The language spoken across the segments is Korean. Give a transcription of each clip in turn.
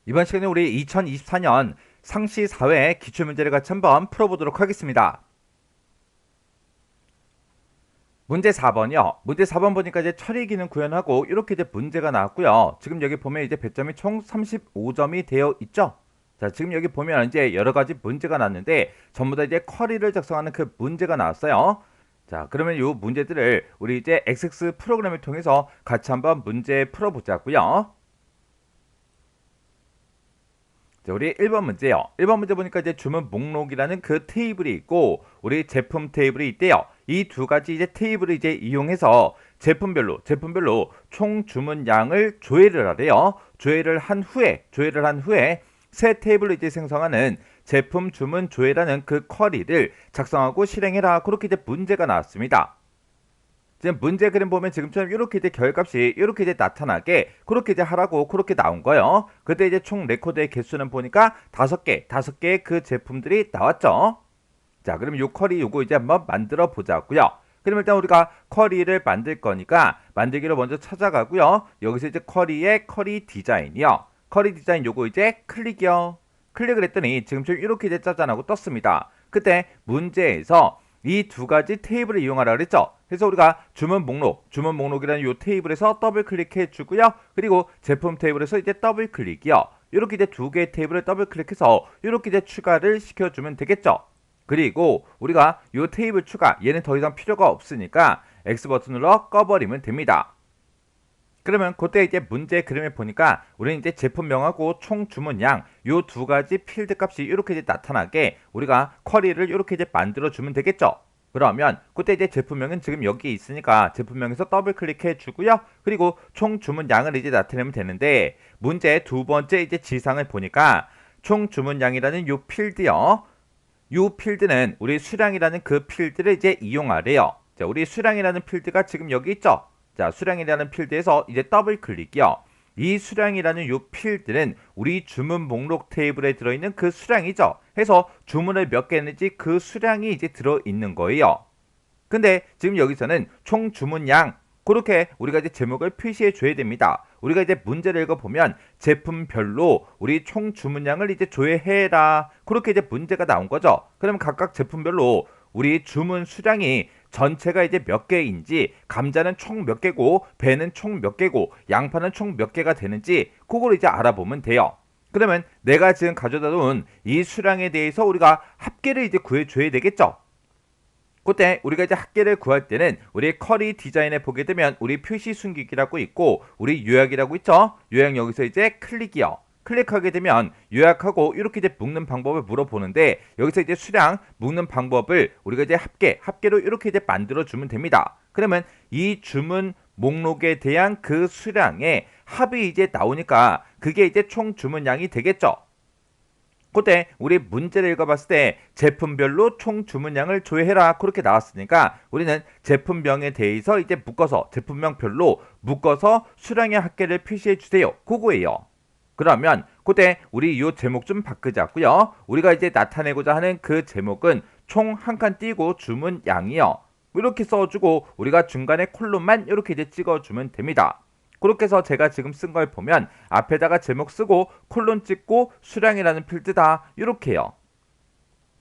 이번 시간에 우리 2024년 상시 사회 기출문제를 같이 한번 풀어보도록 하겠습니다. 문제 4번이요. 문제 4번 보니까 이제 처리 기능 구현하고 이렇게 이제 문제가 나왔고요. 지금 여기 보면 이제 배점이 총 35점이 되어 있죠. 자, 지금 여기 보면 이제 여러 가지 문제가 나왔는데 전부 다 이제 쿼리를 작성하는 그 문제가 나왔어요. 자, 그러면 이 문제들을 우리 이제 XX 프로그램을 통해서 같이 한번 문제 풀어보자고요. 자, 우리 1번 문제요. 1번 문제 보니까 이제 주문 목록이라는 그 테이블이 있고 우리 제품 테이블이 있대요. 이 두 가지 이제 테이블을 이제 이용해서 제품별로 총 주문량을 조회를 하래요. 조회를 한 후에 새 테이블로 이제 생성하는 제품 주문 조회라는 그 쿼리를 작성하고 실행해라. 그렇게 이제 문제가 나왔습니다. 지금 문제 그림 보면 지금처럼 이렇게 이제 결값이 이렇게 이제 나타나게 그렇게 이제 하라고 그렇게 나온 거예요. 그때 이제 총 레코드의 개수는 보니까 5개의 그 제품들이 나왔죠. 자, 그럼 요 쿼리 요거 이제 한번 만들어 보자고요. 그럼 일단 우리가 쿼리를 만들 거니까 만들기로 먼저 찾아가고요. 여기서 이제 쿼리 디자인이요. 쿼리 디자인 요거 이제 클릭이요. 클릭을 했더니 지금처럼 이렇게 이제 짜잔하고 떴습니다. 그때 문제에서 이 두 가지 테이블을 이용하라 그랬죠. 그래서 우리가 주문 목록이라는 이 테이블에서 더블 클릭해 주고요. 그리고 제품 테이블에서 이제 더블 클릭이요. 이렇게 이제 두 개의 테이블을 더블 클릭해서 이렇게 이제 추가를 시켜주면 되겠죠. 그리고 우리가 이 테이블 추가 얘는 더 이상 필요가 없으니까 X 버튼 눌러 꺼버리면 됩니다. 그러면 그때 이제 문제 그림을 보니까 우리는 이제 제품명하고 총 주문량 요 두 가지 필드 값이 이렇게 이제 나타나게 우리가 쿼리를 이렇게 이제 만들어 주면 되겠죠. 그러면 그때 이제 제품명은 지금 여기 있으니까 제품명에서 더블 클릭해 주고요. 그리고 총 주문량을 이제 나타내면 되는데 문제 두 번째 이제 지상을 보니까 총 주문량이라는 요 필드요. 요 필드는 우리 수량이라는 그 필드를 이제 이용하래요. 자, 우리 수량이라는 필드가 지금 여기 있죠. 자, 수량이라는 필드에서 이제 더블 클릭이요. 이 수량이라는 요 필드는 우리 주문 목록 테이블에 들어있는 그 수량이죠. 해서 주문을 몇 개 했는지 그 수량이 이제 들어있는 거예요. 근데 지금 여기서는 총 주문량 그렇게 우리가 이제 제목을 표시해 줘야 됩니다. 우리가 이제 문제를 읽어보면 제품별로 우리 총 주문량을 이제 조회해라. 그렇게 이제 문제가 나온 거죠. 그럼 각각 제품별로 우리 주문 수량이 전체가 이제 몇 개인지 감자는 총 몇 개고 배는 총 몇 개고 양파는 총 몇 개가 되는지 그걸 이제 알아보면 돼요. 그러면 내가 지금 가져다 놓은 이 수량에 대해서 우리가 합계를 이제 구해줘야 되겠죠. 그때 우리가 이제 합계를 구할 때는 우리 쿼리 디자인에 보게 되면 우리 표시 숨기기라고 있고 우리 요약이라고 있죠. 요약 여기서 이제 클릭이요. 클릭하게 되면 요약하고 이렇게 이제 묶는 방법을 물어보는데 여기서 이제 수량 묶는 방법을 우리가 이제 합계로 이렇게 이제 만들어 주면 됩니다. 그러면 이 주문 목록에 대한 그 수량의 합이 이제 나오니까 그게 이제 총 주문량이 되겠죠. 그때 우리 문제를 읽어봤을 때 제품별로 총 주문량을 조회해라 그렇게 나왔으니까 우리는 제품명에 대해서 이제 제품명별로 묶어서 수량의 합계를 표시해 주세요. 그거예요. 그러면 그때 우리 이 제목 좀 바꾸자고요. 우리가 이제 나타내고자 하는 그 제목은 총 한 칸 띄고 주문량이요. 이렇게 써주고 우리가 중간에 콜론만 이렇게 이제 찍어주면 됩니다. 그렇게 해서 제가 지금 쓴 걸 보면 앞에다가 제목 쓰고 콜론 찍고 수량이라는 필드다 이렇게요.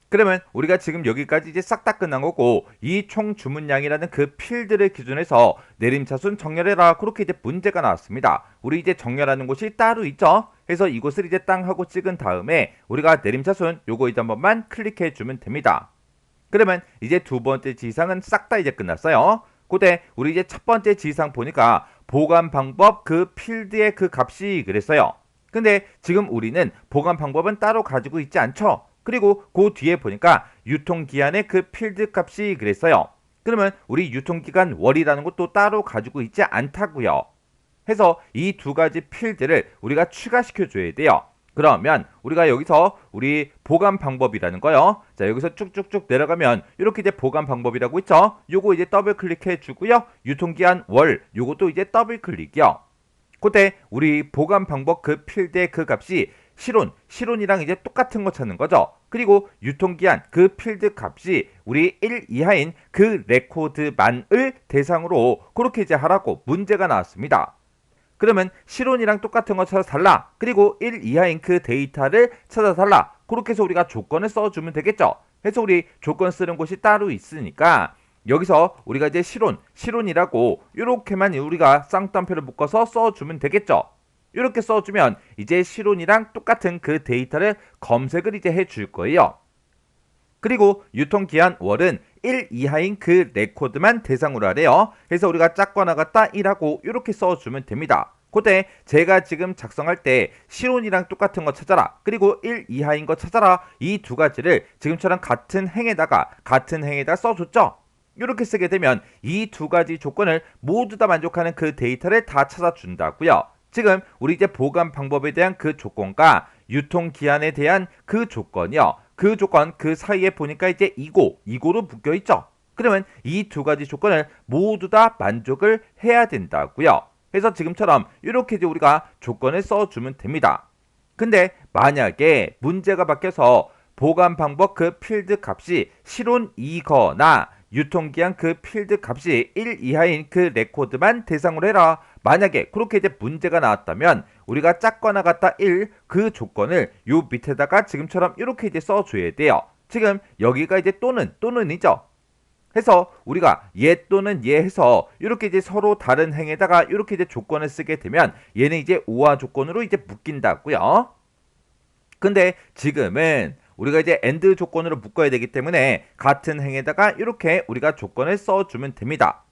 그러면 우리가 지금 여기까지 이제 싹 다 끝난 거고 이 총 주문량이라는 그 필드를 기준해서 내림차순 정렬해라 그렇게 이제 문제가 나왔습니다. 우리 이제 정렬하는 곳이 따로 있죠. 그래서 이곳을 이제 땅 하고 찍은 다음에 우리가 내림차순 요거 이제 한 번만 클릭해 주면 됩니다. 그러면 이제 두 번째 지상은 싹 다 이제 끝났어요. 그때 우리 이제 첫 번째 지상 보니까 보관 방법 그 필드의 그 값이 그랬어요. 근데 지금 우리는 보관 방법은 따로 가지고 있지 않죠. 그리고 그 뒤에 보니까 유통기한의 그 필드 값이 그랬어요. 그러면 우리 유통기간 월이라는 것도 따로 가지고 있지 않다고요. 해서 이 두 가지 필드를 우리가 추가시켜 줘야 돼요. 그러면 우리가 여기서 우리 보관 방법이라는 거요. 자, 여기서 쭉쭉쭉 내려가면 이렇게 이제 보관 방법이라고 있죠. 요거 이제 더블 클릭해 주고요. 유통기한 월 요것도 이제 더블 클릭이요. 그때 우리 보관 방법 그 필드의 그 값이 실온이랑 이제 똑같은 거 찾는 거죠. 그리고 유통기한 그 필드 값이 우리 1 이하인 그 레코드만을 대상으로 그렇게 이제 하라고 문제가 나왔습니다. 그러면 실온이랑 똑같은 거 찾아서 달라. 그리고 1 이하인 그 데이터를 찾아서 달라. 그렇게 해서 우리가 조건을 써주면 되겠죠. 그래서 우리 조건 쓰는 곳이 따로 있으니까 여기서 우리가 이제 실온이라고 이렇게만 우리가 쌍따옴표를 묶어서 써주면 되겠죠. 이렇게 써주면 이제 실온이랑 똑같은 그 데이터를 검색을 이제 해줄 거예요. 그리고 유통기한 월은 1 이하인 그 레코드만 대상으로 하래요. 그래서 우리가 작거나 같다 1하고 이렇게 써주면 됩니다. 그때 제가 지금 작성할 때 실온이랑 똑같은 거 찾아라. 그리고 1 이하인 거 찾아라. 이 두 가지를 지금처럼 같은 행에다가 써줬죠. 이렇게 쓰게 되면 이 두 가지 조건을 모두 다 만족하는 그 데이터를 다 찾아준다고요. 지금 우리 이제 보관 방법에 대한 그 조건과 유통기한에 대한 그 조건이요. 그 조건 그 사이에 보니까 이제 이고로 묶여 있죠. 그러면 이 두 가지 조건을 모두 다 만족을 해야 된다고요. 그래서 지금처럼 이렇게 이제 우리가 조건을 써주면 됩니다. 근데 만약에 문제가 바뀌어서 보관 방법 그 필드 값이 실온이거나 유통기한 그 필드 값이 1 이하인 그 레코드만 대상으로 해라. 만약에 그렇게 이제 문제가 나왔다면 우리가 작거나 같다 1 그 조건을 요 밑에다가 지금처럼 이렇게 이제 써줘야 돼요. 지금 여기가 이제 또는이죠. 해서 우리가 얘 또는 얘 해서 이렇게 이제 서로 다른 행에다가 이렇게 이제 조건을 쓰게 되면 얘는 이제 우화 조건으로 이제 묶인다고요. 근데 지금은 우리가 이제 AND 조건으로 묶어야 되기 때문에 같은 행에다가 이렇게 우리가 조건을 써주면 됩니다.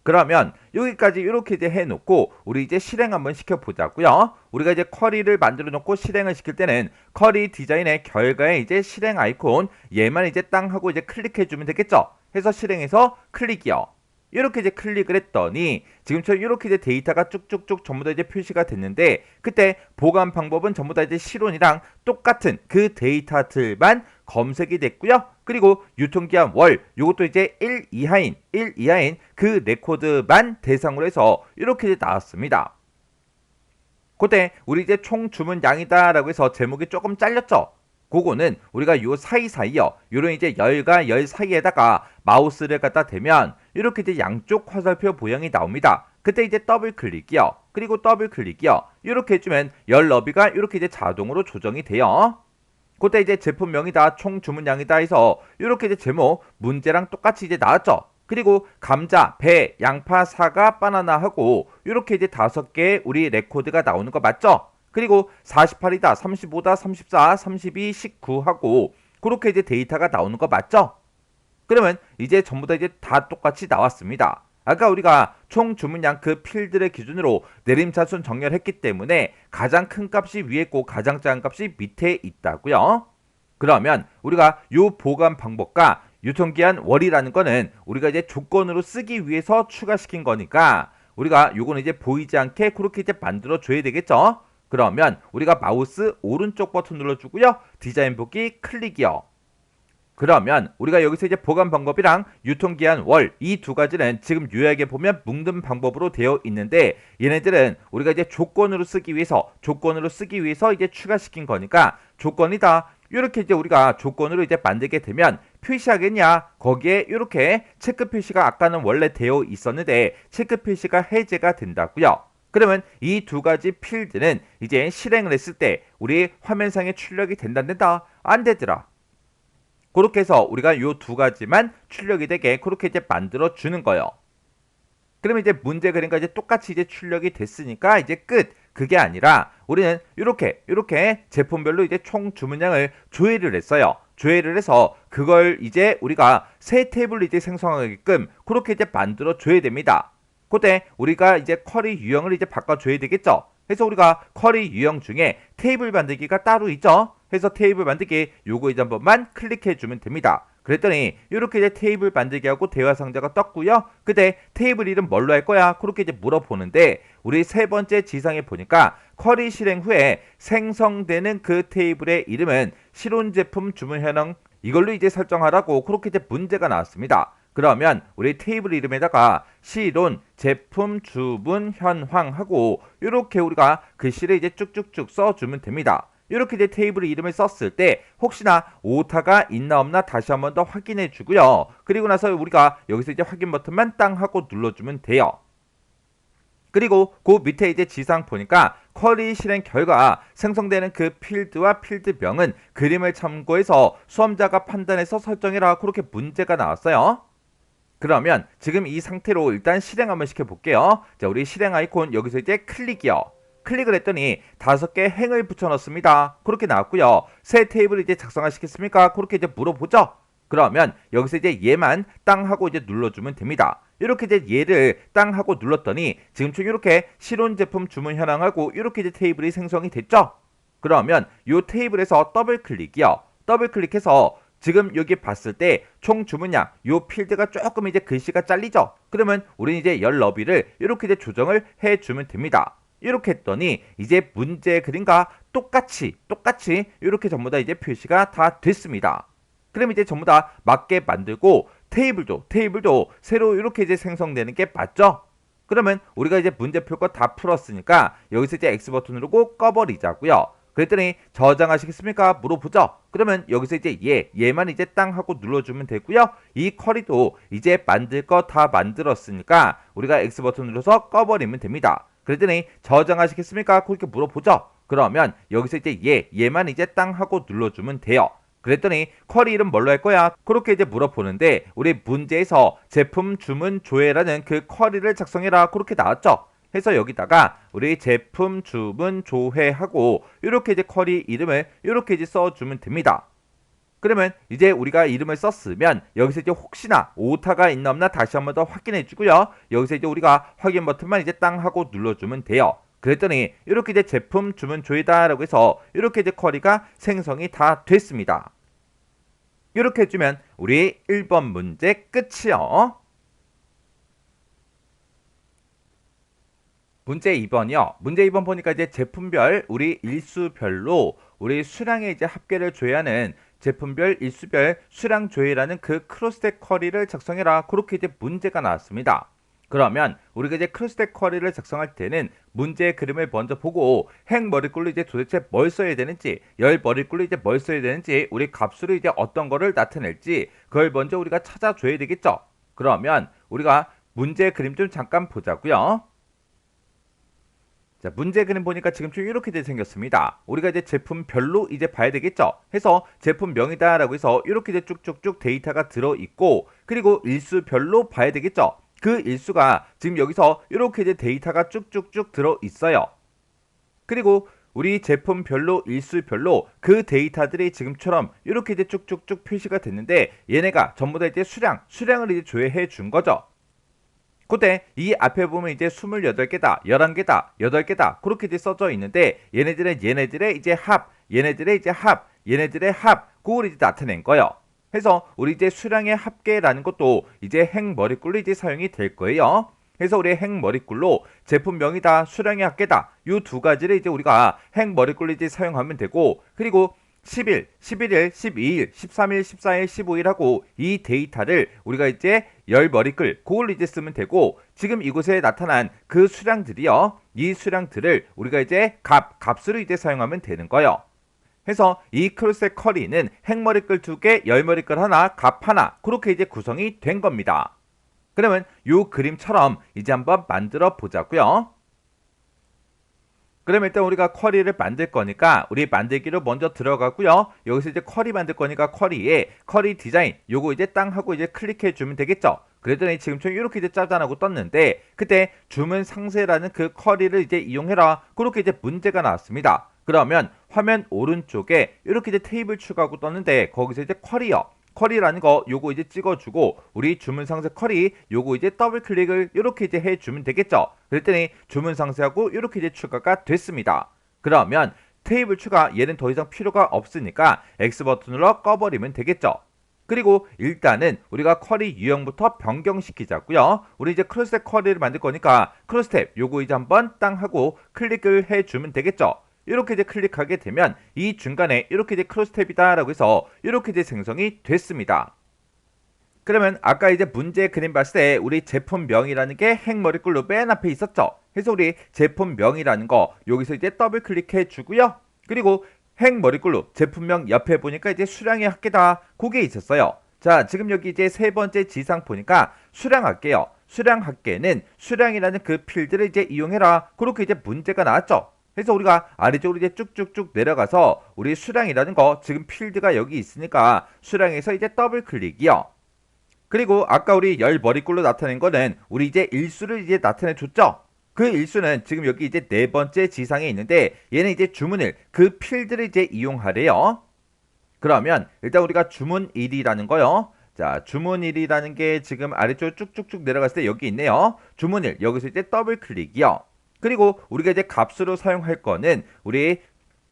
그러면 여기까지 이렇게 이제 해놓고 우리 이제 실행 한번 시켜보자고요. 우리가 이제 쿼리를 만들어 놓고 실행을 시킬 때는 쿼리 디자인의 결과에 이제 실행 아이콘 얘만 이제 땅 하고 이제 클릭해주면 되겠죠. 해서 실행해서 클릭이요. 이렇게 이제 클릭을 했더니 지금처럼 이렇게 이제 데이터가 쭉쭉쭉 전부 다 이제 표시가 됐는데 그때 보관 방법은 전부 다 이제 실온이랑 똑같은 그 데이터들만 검색이 됐고요. 그리고 유통기한 월 요것도 이제 1 이하인 그 레코드만 대상으로 해서 이렇게 이제 나왔습니다. 그때 우리 이제 총 주문량이다 라고 해서 제목이 조금 잘렸죠. 그거는 우리가 요 사이사이요. 요런 이제 열과 열 사이에다가 마우스를 갖다 대면 이렇게 이제 양쪽 화살표 모양이 나옵니다. 그때 이제 더블 클릭이요. 그리고 더블 클릭이요. 이렇게 해주면 열 너비가 이렇게 이제 자동으로 조정이 돼요. 그때 이제 제품명이다, 총 주문량이다 해서 이렇게 이제 제목 문제랑 똑같이 이제 나왔죠. 그리고 감자, 배, 양파, 사과, 바나나 하고 이렇게 이제 5개의 우리 레코드가 나오는 거 맞죠? 그리고 48이다, 35다, 34, 32, 19 하고 그렇게 이제 데이터가 나오는 거 맞죠? 그러면 이제 전부 다 이제 다 똑같이 나왔습니다. 아까 우리가 총 주문량 그 필드를 기준으로 내림차순 정렬했기 때문에 가장 큰 값이 위에 있고 가장 작은 값이 밑에 있다고요. 그러면 우리가 요 보관 방법과 유통기한 월이라는 거는 우리가 이제 조건으로 쓰기 위해서 추가시킨 거니까 우리가 요거는 이제 보이지 않게 그렇게 이제 만들어 줘야 되겠죠. 그러면 우리가 마우스 오른쪽 버튼 눌러주고요. 디자인 보기 클릭이요. 그러면 우리가 여기서 이제 보관 방법이랑 유통기한 월 이 두 가지는 지금 요약에 보면 묶는 방법으로 되어 있는데 얘네들은 우리가 이제 조건으로 쓰기 위해서 이제 추가시킨 거니까 조건이다. 이렇게 이제 우리가 조건으로 이제 만들게 되면 표시하겠냐? 거기에 이렇게 체크 표시가 아까는 원래 되어 있었는데 체크 표시가 해제가 된다고요. 그러면 이 두 가지 필드는 이제 실행을 했을 때 우리 화면상에 출력이 된다 안 되더라. 그렇게 해서 우리가 요 두 가지만 출력이 되게 그렇게 이제 만들어 주는 거예요. 그러면 이제 문제 그림과 이제 똑같이 이제 출력이 됐으니까 이제 끝. 그게 아니라 우리는 이렇게 제품별로 이제 총 주문량을 조회를 했어요. 조회를 해서 그걸 이제 우리가 새 탭을 이제 생성하게끔 그렇게 이제 만들어 줘야 됩니다. 그때 우리가 이제 쿼리 유형을 이제 바꿔 줘야 되겠죠. 그래서 우리가 쿼리 유형 중에 테이블 만들기가 따로 있죠. 해서 테이블 만들기 요거 이제 한번만 클릭해 주면 됩니다. 그랬더니 이렇게 이제 테이블 만들기하고 대화 상자가 떴고요. 그때 테이블 이름 뭘로 할 거야? 그렇게 이제 물어보는데 우리 세 번째 지상에 보니까 쿼리 실행 후에 생성되는 그 테이블의 이름은 실온 제품 주문 현황 이걸로 이제 설정하라고 그렇게 이제 문제가 나왔습니다. 그러면 우리 테이블 이름에다가 실온 제품 주문 현황 하고 이렇게 우리가 글씨를 이제 쭉쭉쭉 써주면 됩니다. 이렇게 이제 테이블 이름을 썼을 때 혹시나 오타가 있나 없나 다시 한번 더 확인해 주고요. 그리고 나서 우리가 여기서 이제 확인 버튼만 땅 하고 눌러주면 돼요. 그리고 그 밑에 이제 지상 보니까 쿼리 실행 결과 생성되는 그 필드와 필드명은 그림을 참고해서 수험자가 판단해서 설정해라. 그렇게 문제가 나왔어요. 그러면 지금 이 상태로 일단 실행 한번 시켜볼게요. 자, 우리 실행 아이콘 여기서 이제 클릭이요. 클릭을 했더니 5개 행을 붙여넣습니다. 그렇게 나왔고요. 새 테이블을 이제 작성하시겠습니까? 그렇게 이제 물어보죠. 그러면 여기서 이제 얘만 땅 하고 이제 눌러주면 됩니다. 이렇게 이제 얘를 땅 하고 눌렀더니 지금처럼 이렇게 실온 제품 주문 현황하고 이렇게 이제 테이블이 생성이 됐죠. 그러면 이 테이블에서 더블 클릭이요. 더블 클릭해서 지금 여기 봤을 때 총 주문량 요 필드가 조금 이제 글씨가 잘리죠. 그러면 우리는 이제 열 너비를 이렇게 이제 조정을 해주면 됩니다. 이렇게 했더니 이제 문제 그림과 똑같이 이렇게 전부 다 이제 표시가 다 됐습니다. 그럼 이제 전부 다 맞게 만들고 테이블도 새로 이렇게 이제 생성되는 게 맞죠? 그러면 우리가 이제 문제표 거 다 풀었으니까 여기서 이제 X 버튼 누르고 꺼버리자고요. 그랬더니 저장하시겠습니까? 물어보죠. 그러면 여기서 이제 얘만 이제 땅 하고 눌러주면 되고요. 이 쿼리도 이제 만들 거 다 만들었으니까 우리가 X 버튼 눌러서 꺼버리면 됩니다. 그랬더니 저장하시겠습니까? 그렇게 물어보죠. 그러면 여기서 이제 얘만 이제 땅 하고 눌러주면 돼요. 그랬더니 쿼리 이름 뭘로 할 거야? 그렇게 이제 물어보는데 우리 문제에서 제품 주문 조회라는 그 쿼리를 작성해라. 그렇게 나왔죠. 해서 여기다가 우리 제품 주문 조회하고 이렇게 이제 쿼리 이름을 이렇게 이제 써주면 됩니다. 그러면 이제 우리가 이름을 썼으면 여기서 이제 혹시나 오타가 있나 없나 다시 한번 더 확인해 주고요. 여기서 이제 우리가 확인 버튼만 이제 땅 하고 눌러주면 돼요. 그랬더니 이렇게 이제 제품 주문 조회다라고 해서 이렇게 이제 쿼리가 생성이 다 됐습니다. 이렇게 해주면 우리 1번 문제 끝이요. 문제 2번이요. 문제 2번 보니까 이제 제품별 우리 일수별로 우리 수량의 이제 합계를 조회하는 제품별 일수별 수량 조회라는 그 크로스텍 쿼리를 작성해라. 그렇게 이제 문제가 나왔습니다. 그러면 우리가 이제 크로스텍 쿼리를 작성할 때는 문제의 그림을 먼저 보고 행 머리글로 이제 도대체 뭘 써야 되는지, 열 머리글로 이제 뭘 써야 되는지, 우리 값으로 이제 어떤 거를 나타낼지 그걸 먼저 우리가 찾아줘야 되겠죠. 그러면 우리가 문제 그림 좀 잠깐 보자고요. 자, 문제 그림 보니까 지금 좀 이렇게 생겼습니다. 우리가 이제 제품별로 이제 봐야 되겠죠. 해서 제품명이다라고 해서 이렇게 이제 쭉쭉쭉 데이터가 들어있고, 그리고 일수별로 봐야 되겠죠. 그 일수가 지금 여기서 이렇게 이제 데이터가 쭉쭉쭉 들어있어요. 그리고 우리 제품별로 일수별로 그 데이터들이 지금처럼 이렇게 이제 쭉쭉쭉 표시가 됐는데 얘네가 전부 다 이제 수량을 이제 조회해 준 거죠. 그때 이 앞에 보면 이제 28개다, 11개다, 8개다 그렇게 이제 써져 있는데 얘네들의 이제 합, 얘네들의 합 그걸 이제 나타낸 거예요. 해서 우리 이제 수량의 합계라는 것도 이제 행머리글로 이제 사용이 될 거예요. 그래서 우리 행머리글로 제품명이다, 수량의 합계다 이 두 가지를 이제 우리가 행머리글로 이제 사용하면 되고, 그리고 10일, 11일, 12일, 13일, 14일, 15일 하고 이 데이터를 우리가 이제 열 머리글 그걸로 이제 쓰면 되고, 지금 이곳에 나타난 그 수량들이요. 이 수량들을 우리가 이제 값으로 이제 사용하면 되는 거예요. 해서 이 크로스텍 쿼리는 행머리글 2개, 열머리글 하나, 값 하나 그렇게 이제 구성이 된 겁니다. 그러면 요 그림처럼 이제 한번 만들어 보자고요. 그럼 일단 우리가 쿼리를 만들 거니까 우리 만들기로 먼저 들어가고요. 여기서 이제 쿼리 만들 거니까 쿼리에 쿼리 디자인 요거 이제 땅 하고 이제 클릭해 주면 되겠죠. 그랬더니 지금처럼 이렇게 이제 짜잔하고 떴는데 그때 주문 상세라는 그 쿼리를 이제 이용해라. 그렇게 이제 문제가 나왔습니다. 그러면 화면 오른쪽에 이렇게 이제 테이블 추가하고 떴는데 거기서 이제 쿼리라는 거 요거 이제 찍어주고 우리 주문 상세 쿼리 요거 이제 더블 클릭을 이렇게 이제 해주면 되겠죠. 그랬더니 주문 상세하고 이렇게 이제 추가가 됐습니다. 그러면 테이블 추가 얘는 더 이상 필요가 없으니까 X 버튼으로 꺼버리면 되겠죠. 그리고 일단은 우리가 쿼리 유형부터 변경시키자고요. 우리 이제 크로스텝 쿼리를 만들 거니까 크로스텝 요거 이제 한번 땅 하고 클릭을 해주면 되겠죠. 이렇게 이제 클릭하게 되면 이 중간에 이렇게 이제 크로스텝이다 라고 해서 이렇게 이제 생성이 됐습니다. 그러면 아까 이제 문제 그림 봤을 때 우리 제품명이라는 게 행머리글로 맨 앞에 있었죠. 그래서 우리 제품명이라는 거 여기서 이제 더블 클릭해 주고요. 그리고 행머리글로 제품명 옆에 보니까 이제 수량의 합계다 그게 있었어요. 자, 지금 여기 이제 세 번째 지상 보니까 수량 할게요. 수량 합계는 수량이라는 그 필드를 이제 이용해라. 그렇게 이제 문제가 나왔죠. 그래서 우리가 아래쪽으로 이제 쭉쭉쭉 내려가서 우리 수량이라는 거 지금 필드가 여기 있으니까 수량에서 이제 더블 클릭이요. 그리고 아까 우리 열 머리꼴로 나타낸 거는 우리 이제 일수를 이제 나타내 줬죠. 그 일수는 지금 여기 이제 네 번째 지상에 있는데 얘는 이제 주문을 그 필드를 이제 이용하래요. 그러면 일단 우리가 주문일이라는 거요. 자, 주문일이라는 게 지금 아래쪽 쭉쭉쭉 내려갔을 때 여기 있네요. 주문일 여기서 이제 더블 클릭이요. 그리고 우리가 이제 값으로 사용할 거는 우리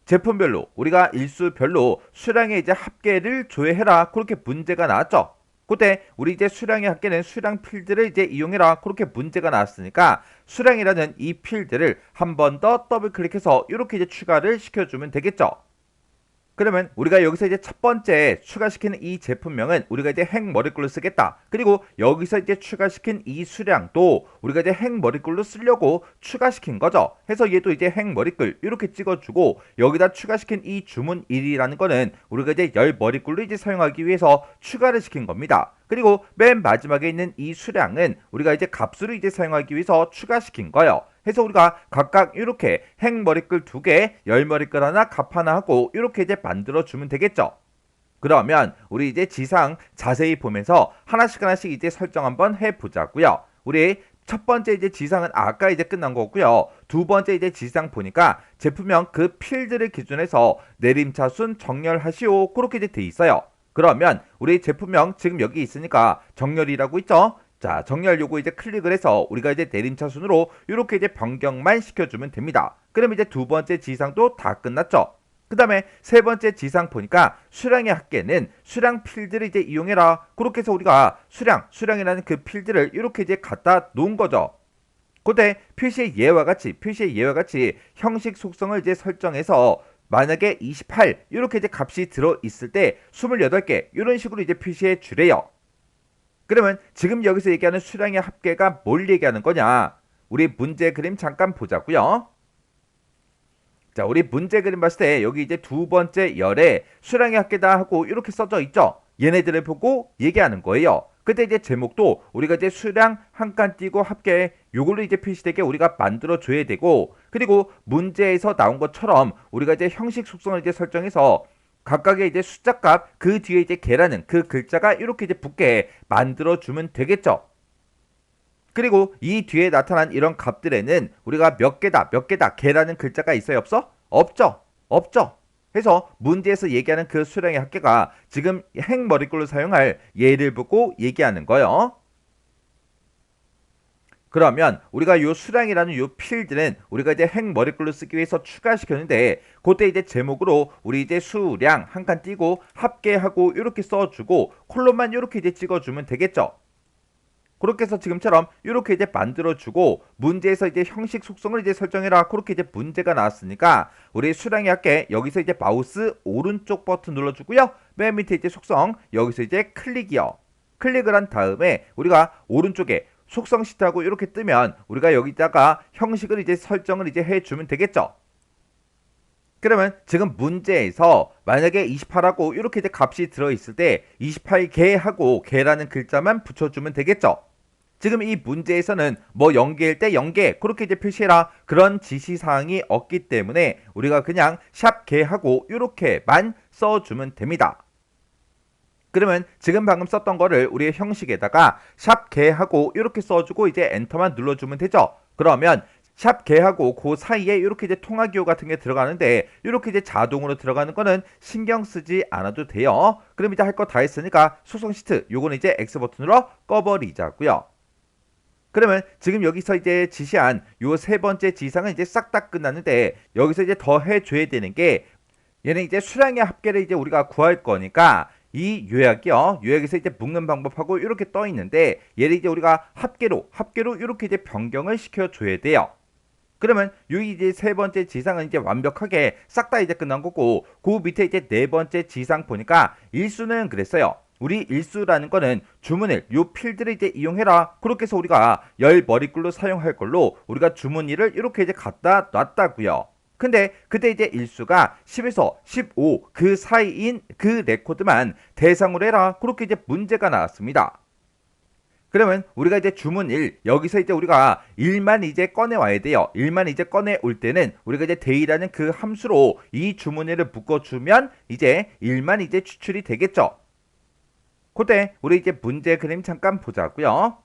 제품별로 우리가 일수별로 수량의 이제 합계를 조회해라. 그렇게 문제가 나왔죠. 그때 우리 이제 수량의 합계는 수량 필드를 이제 이용해라. 그렇게 문제가 나왔으니까 수량이라는 이 필드를 한 번 더 더블 클릭해서 이렇게 이제 추가를 시켜주면 되겠죠. 그러면 우리가 여기서 이제 첫 번째 추가시키는 이 제품명은 우리가 이제 행 머리글로 쓰겠다. 그리고 여기서 이제 추가시킨 이 수량도 우리가 이제 행 머리글로 쓰려고 추가시킨 거죠. 해서 얘도 이제 행 머리글 이렇게 찍어주고 여기다 추가시킨 이 주문일이라는 거는 우리가 이제 열 머리글로 이제 사용하기 위해서 추가를 시킨 겁니다. 그리고 맨 마지막에 있는 이 수량은 우리가 이제 값으로 이제 사용하기 위해서 추가시킨 거예요. 해서 우리가 각각 이렇게 행 머리글 2개, 열 머리글 하나, 값 하나 하고 이렇게 이제 만들어 주면 되겠죠. 그러면 우리 이제 지상 자세히 보면서 하나씩 이제 설정 한번 해 보자고요. 우리 첫 번째 이제 지상은 아까 이제 끝난 거고요. 두 번째 이제 지상 보니까 제품명 그 필드를 기준해서 내림차순 정렬하시오 그렇게 이제 돼 있어요. 그러면 우리 제품명 지금 여기 있으니까 정렬이라고 있죠. 자, 정렬 요거 이제 클릭을 해서 우리가 이제 내림차순으로 이렇게 이제 변경만 시켜주면 됩니다. 그럼 이제 두 번째 지상도 다 끝났죠. 그 다음에 세 번째 지상 보니까 수량의 합계는 수량 필드를 이제 이용해라. 그렇게 해서 우리가 수량이라는 그 필드를 이렇게 이제 갖다 놓은 거죠. 그때 표시의 예와 같이 형식 속성을 이제 설정해서 만약에 28 이렇게 이제 값이 들어 있을 때 28개 이런 식으로 이제 표시해 주래요. 그러면 지금 여기서 얘기하는 수량의 합계가 뭘 얘기하는 거냐? 우리 문제 그림 잠깐 보자고요. 자, 우리 문제 그림 봤을 때 여기 이제 두 번째 열에 수량의 합계다 하고 이렇게 써져 있죠. 얘네들을 보고 얘기하는 거예요. 그때 이제 제목도 우리가 이제 수량 한 칸 띄고 합계 요걸로 이제 표시되게 우리가 만들어 줘야 되고, 그리고 문제에서 나온 것처럼 우리가 이제 형식 속성을 이제 설정해서 각각의 이제 숫자값 그 뒤에 이제 개라는 그 글자가 이렇게 이제 붙게 만들어 주면 되겠죠. 그리고 이 뒤에 나타난 이런 값들에는 우리가 몇 개다 개라는 글자가 있어요 없어? 없죠. 해서 문제에서 얘기하는 그 수량의 합계가 지금 행 머리글로 사용할 예를 보고 얘기하는 거예요. 그러면 우리가 요 수량이라는 요 필드는 우리가 이제 행 머리글로 쓰기 위해서 추가시켰는데 그때 이제 제목으로 우리 이제 수량 한 칸 띄고 합계하고 이렇게 써주고 콜론만 이렇게 이제 찍어주면 되겠죠. 그렇게 해서 지금처럼 이렇게 이제 만들어주고 문제에서 이제 형식 속성을 이제 설정해라. 그렇게 이제 문제가 나왔으니까 우리 수량의 합계 여기서 이제 마우스 오른쪽 버튼 눌러주고요. 맨 밑에 이제 속성 여기서 이제 클릭이요. 클릭을 한 다음에 우리가 오른쪽에 속성 시트하고 이렇게 뜨면 우리가 여기다가 형식을 이제 설정을 이제 해주면 되겠죠. 그러면 지금 문제에서 만약에 28하고 이렇게 이제 값이 들어있을 때 28개 하고 개라는 글자만 붙여주면 되겠죠. 지금 이 문제에서는 뭐 0개일 때 0개 그렇게 이제 표시해라 그런 지시사항이 없기 때문에 우리가 그냥 샵 개하고 이렇게만 써주면 됩니다. 그러면 지금 방금 썼던 거를 우리의 형식에다가 샵 개하고 이렇게 써주고 이제 엔터만 눌러주면 되죠. 그러면 샵 개하고 그 사이에 이렇게 이제 통화기호 같은 게 들어가는데 이렇게 이제 자동으로 들어가는 거는 신경 쓰지 않아도 돼요. 그럼 이제 할 거 다 했으니까 속성 시트 요거는 이제 X 버튼으로 꺼버리자고요. 그러면 지금 여기서 이제 지시한 요 세 번째 지상은 이제 싹 다 끝났는데 여기서 이제 더 해줘야 되는 게 얘는 이제 수량의 합계를 이제 우리가 구할 거니까 이 요약에서 이제 묶는 방법하고 이렇게 떠 있는데 얘를 이제 우리가 합계로 이렇게 이제 변경을 시켜줘야 돼요. 그러면 여기 이제 세 번째 지상은 이제 완벽하게 싹 다 이제 끝난 거고 그 밑에 이제 네 번째 지상 보니까 일수는 그랬어요. 우리 일수라는 거는 주문일 요 필드를 이제 이용해라. 그렇게 해서 우리가 열 머리글로 사용할 걸로 우리가 주문일을 이렇게 이제 갖다 놨다고요. 근데 그때 이제 일수가 10에서 15 그 사이인 그 레코드만 대상으로 해라. 그렇게 이제 문제가 나왔습니다. 그러면 우리가 이제 주문 1, 여기서 이제 우리가 1만 이제 꺼내 와야 돼요. 1만 이제 꺼내 올 때는 우리가 이제 데이라는 그 함수로 이 주문 1을 묶어주면 이제 1만 이제 추출이 되겠죠. 그때 우리 이제 문제 그림 잠깐 보자고요.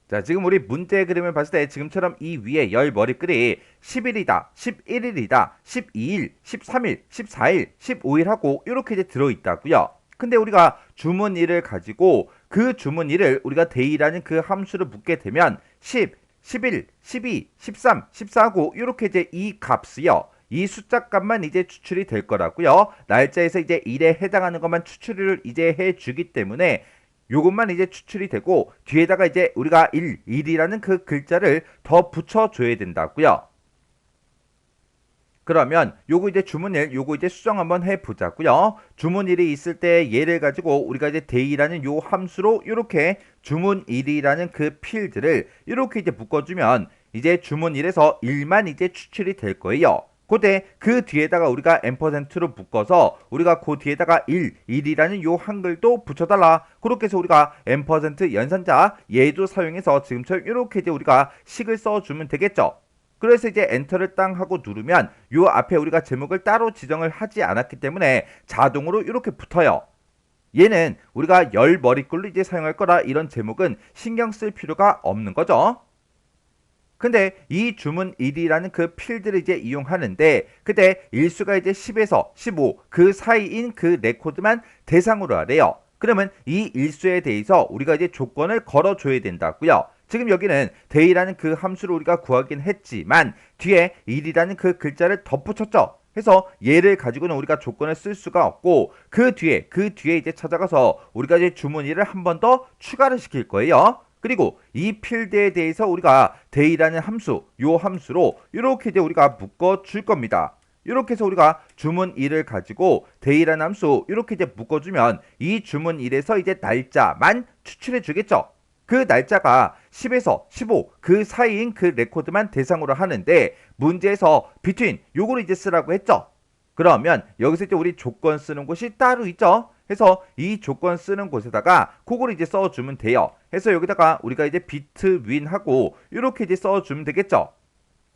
자, 지금 우리 문제 그림을 봤을 때 지금처럼 이 위에 열 머리글이 10일이다, 11일이다, 12일, 13일, 14일, 15일 하고 이렇게 이제 들어있다고요. 근데 우리가 주문 1을 가지고 그 주문 1을 우리가 데이라는 그 함수를 묶게 되면 10, 11, 12, 13, 14하고 이렇게 이제 이 값이요. 이 숫자 값만 이제 추출이 될 거라고요. 날짜에서 이제 1에 해당하는 것만 추출을 이제 해주기 때문에 요것만 이제 추출이 되고 뒤에다가 이제 우리가 1이라는 그 글자를 더 붙여줘야 된다고요. 그러면 요거 이제 주문일 요거 이제 수정 한번 해보자고요. 주문일이 있을 때 얘를 가지고 우리가 이제 데이라는 요 함수로 이렇게 주문일이라는 그 필드를 이렇게 이제 묶어주면 이제 주문일에서 1만 이제 추출이 될 거예요. 그때 그 뒤에다가 우리가 앰퍼센트로 묶어서 우리가 그 뒤에다가 1이라는 요 한글도 붙여달라. 그렇게 해서 우리가 앰퍼센트 연산자 얘도 사용해서 지금처럼 이렇게 이제 우리가 식을 써주면 되겠죠. 그래서 이제 엔터를 땅 하고 누르면 요 앞에 우리가 제목을 따로 지정을 하지 않았기 때문에 자동으로 이렇게 붙어요. 얘는 우리가 열 머리글로 이제 사용할 거라 이런 제목은 신경 쓸 필요가 없는 거죠. 근데 이 주문 1이라는 그 필드를 이제 이용하는데 그때 일수가 이제 10에서 15 그 사이인 그 레코드만 대상으로 하래요. 그러면 이 일수에 대해서 우리가 이제 조건을 걸어줘야 된다고요. 지금 여기는 데이라는 그 함수를 우리가 구하긴 했지만 뒤에 1이라는 그 글자를 덧붙였죠. 해서 얘를 가지고는 우리가 조건을 쓸 수가 없고 그 뒤에 이제 찾아가서 우리가 이제 주문 1을 한 번 더 추가를 시킬 거예요. 그리고 이 필드에 대해서 우리가 데이라는 함수, 요 함수로 이렇게 이제 우리가 묶어 줄 겁니다. 이렇게 해서 우리가 주문 1을 가지고 데이라는 함수 이렇게 이제 묶어주면 이 주문 1에서 이제 날짜만 추출해 주겠죠. 그 날짜가 10에서 15 그 사이인 그 레코드만 대상으로 하는데 문제에서 between 요거를 이제 쓰라고 했죠. 그러면 여기서 이제 우리 조건 쓰는 곳이 따로 있죠. 해서 이 조건 쓰는 곳에다가 그걸 이제 써주면 돼요. 해서 여기다가 우리가 이제 between 하고 이렇게 이제 써주면 되겠죠.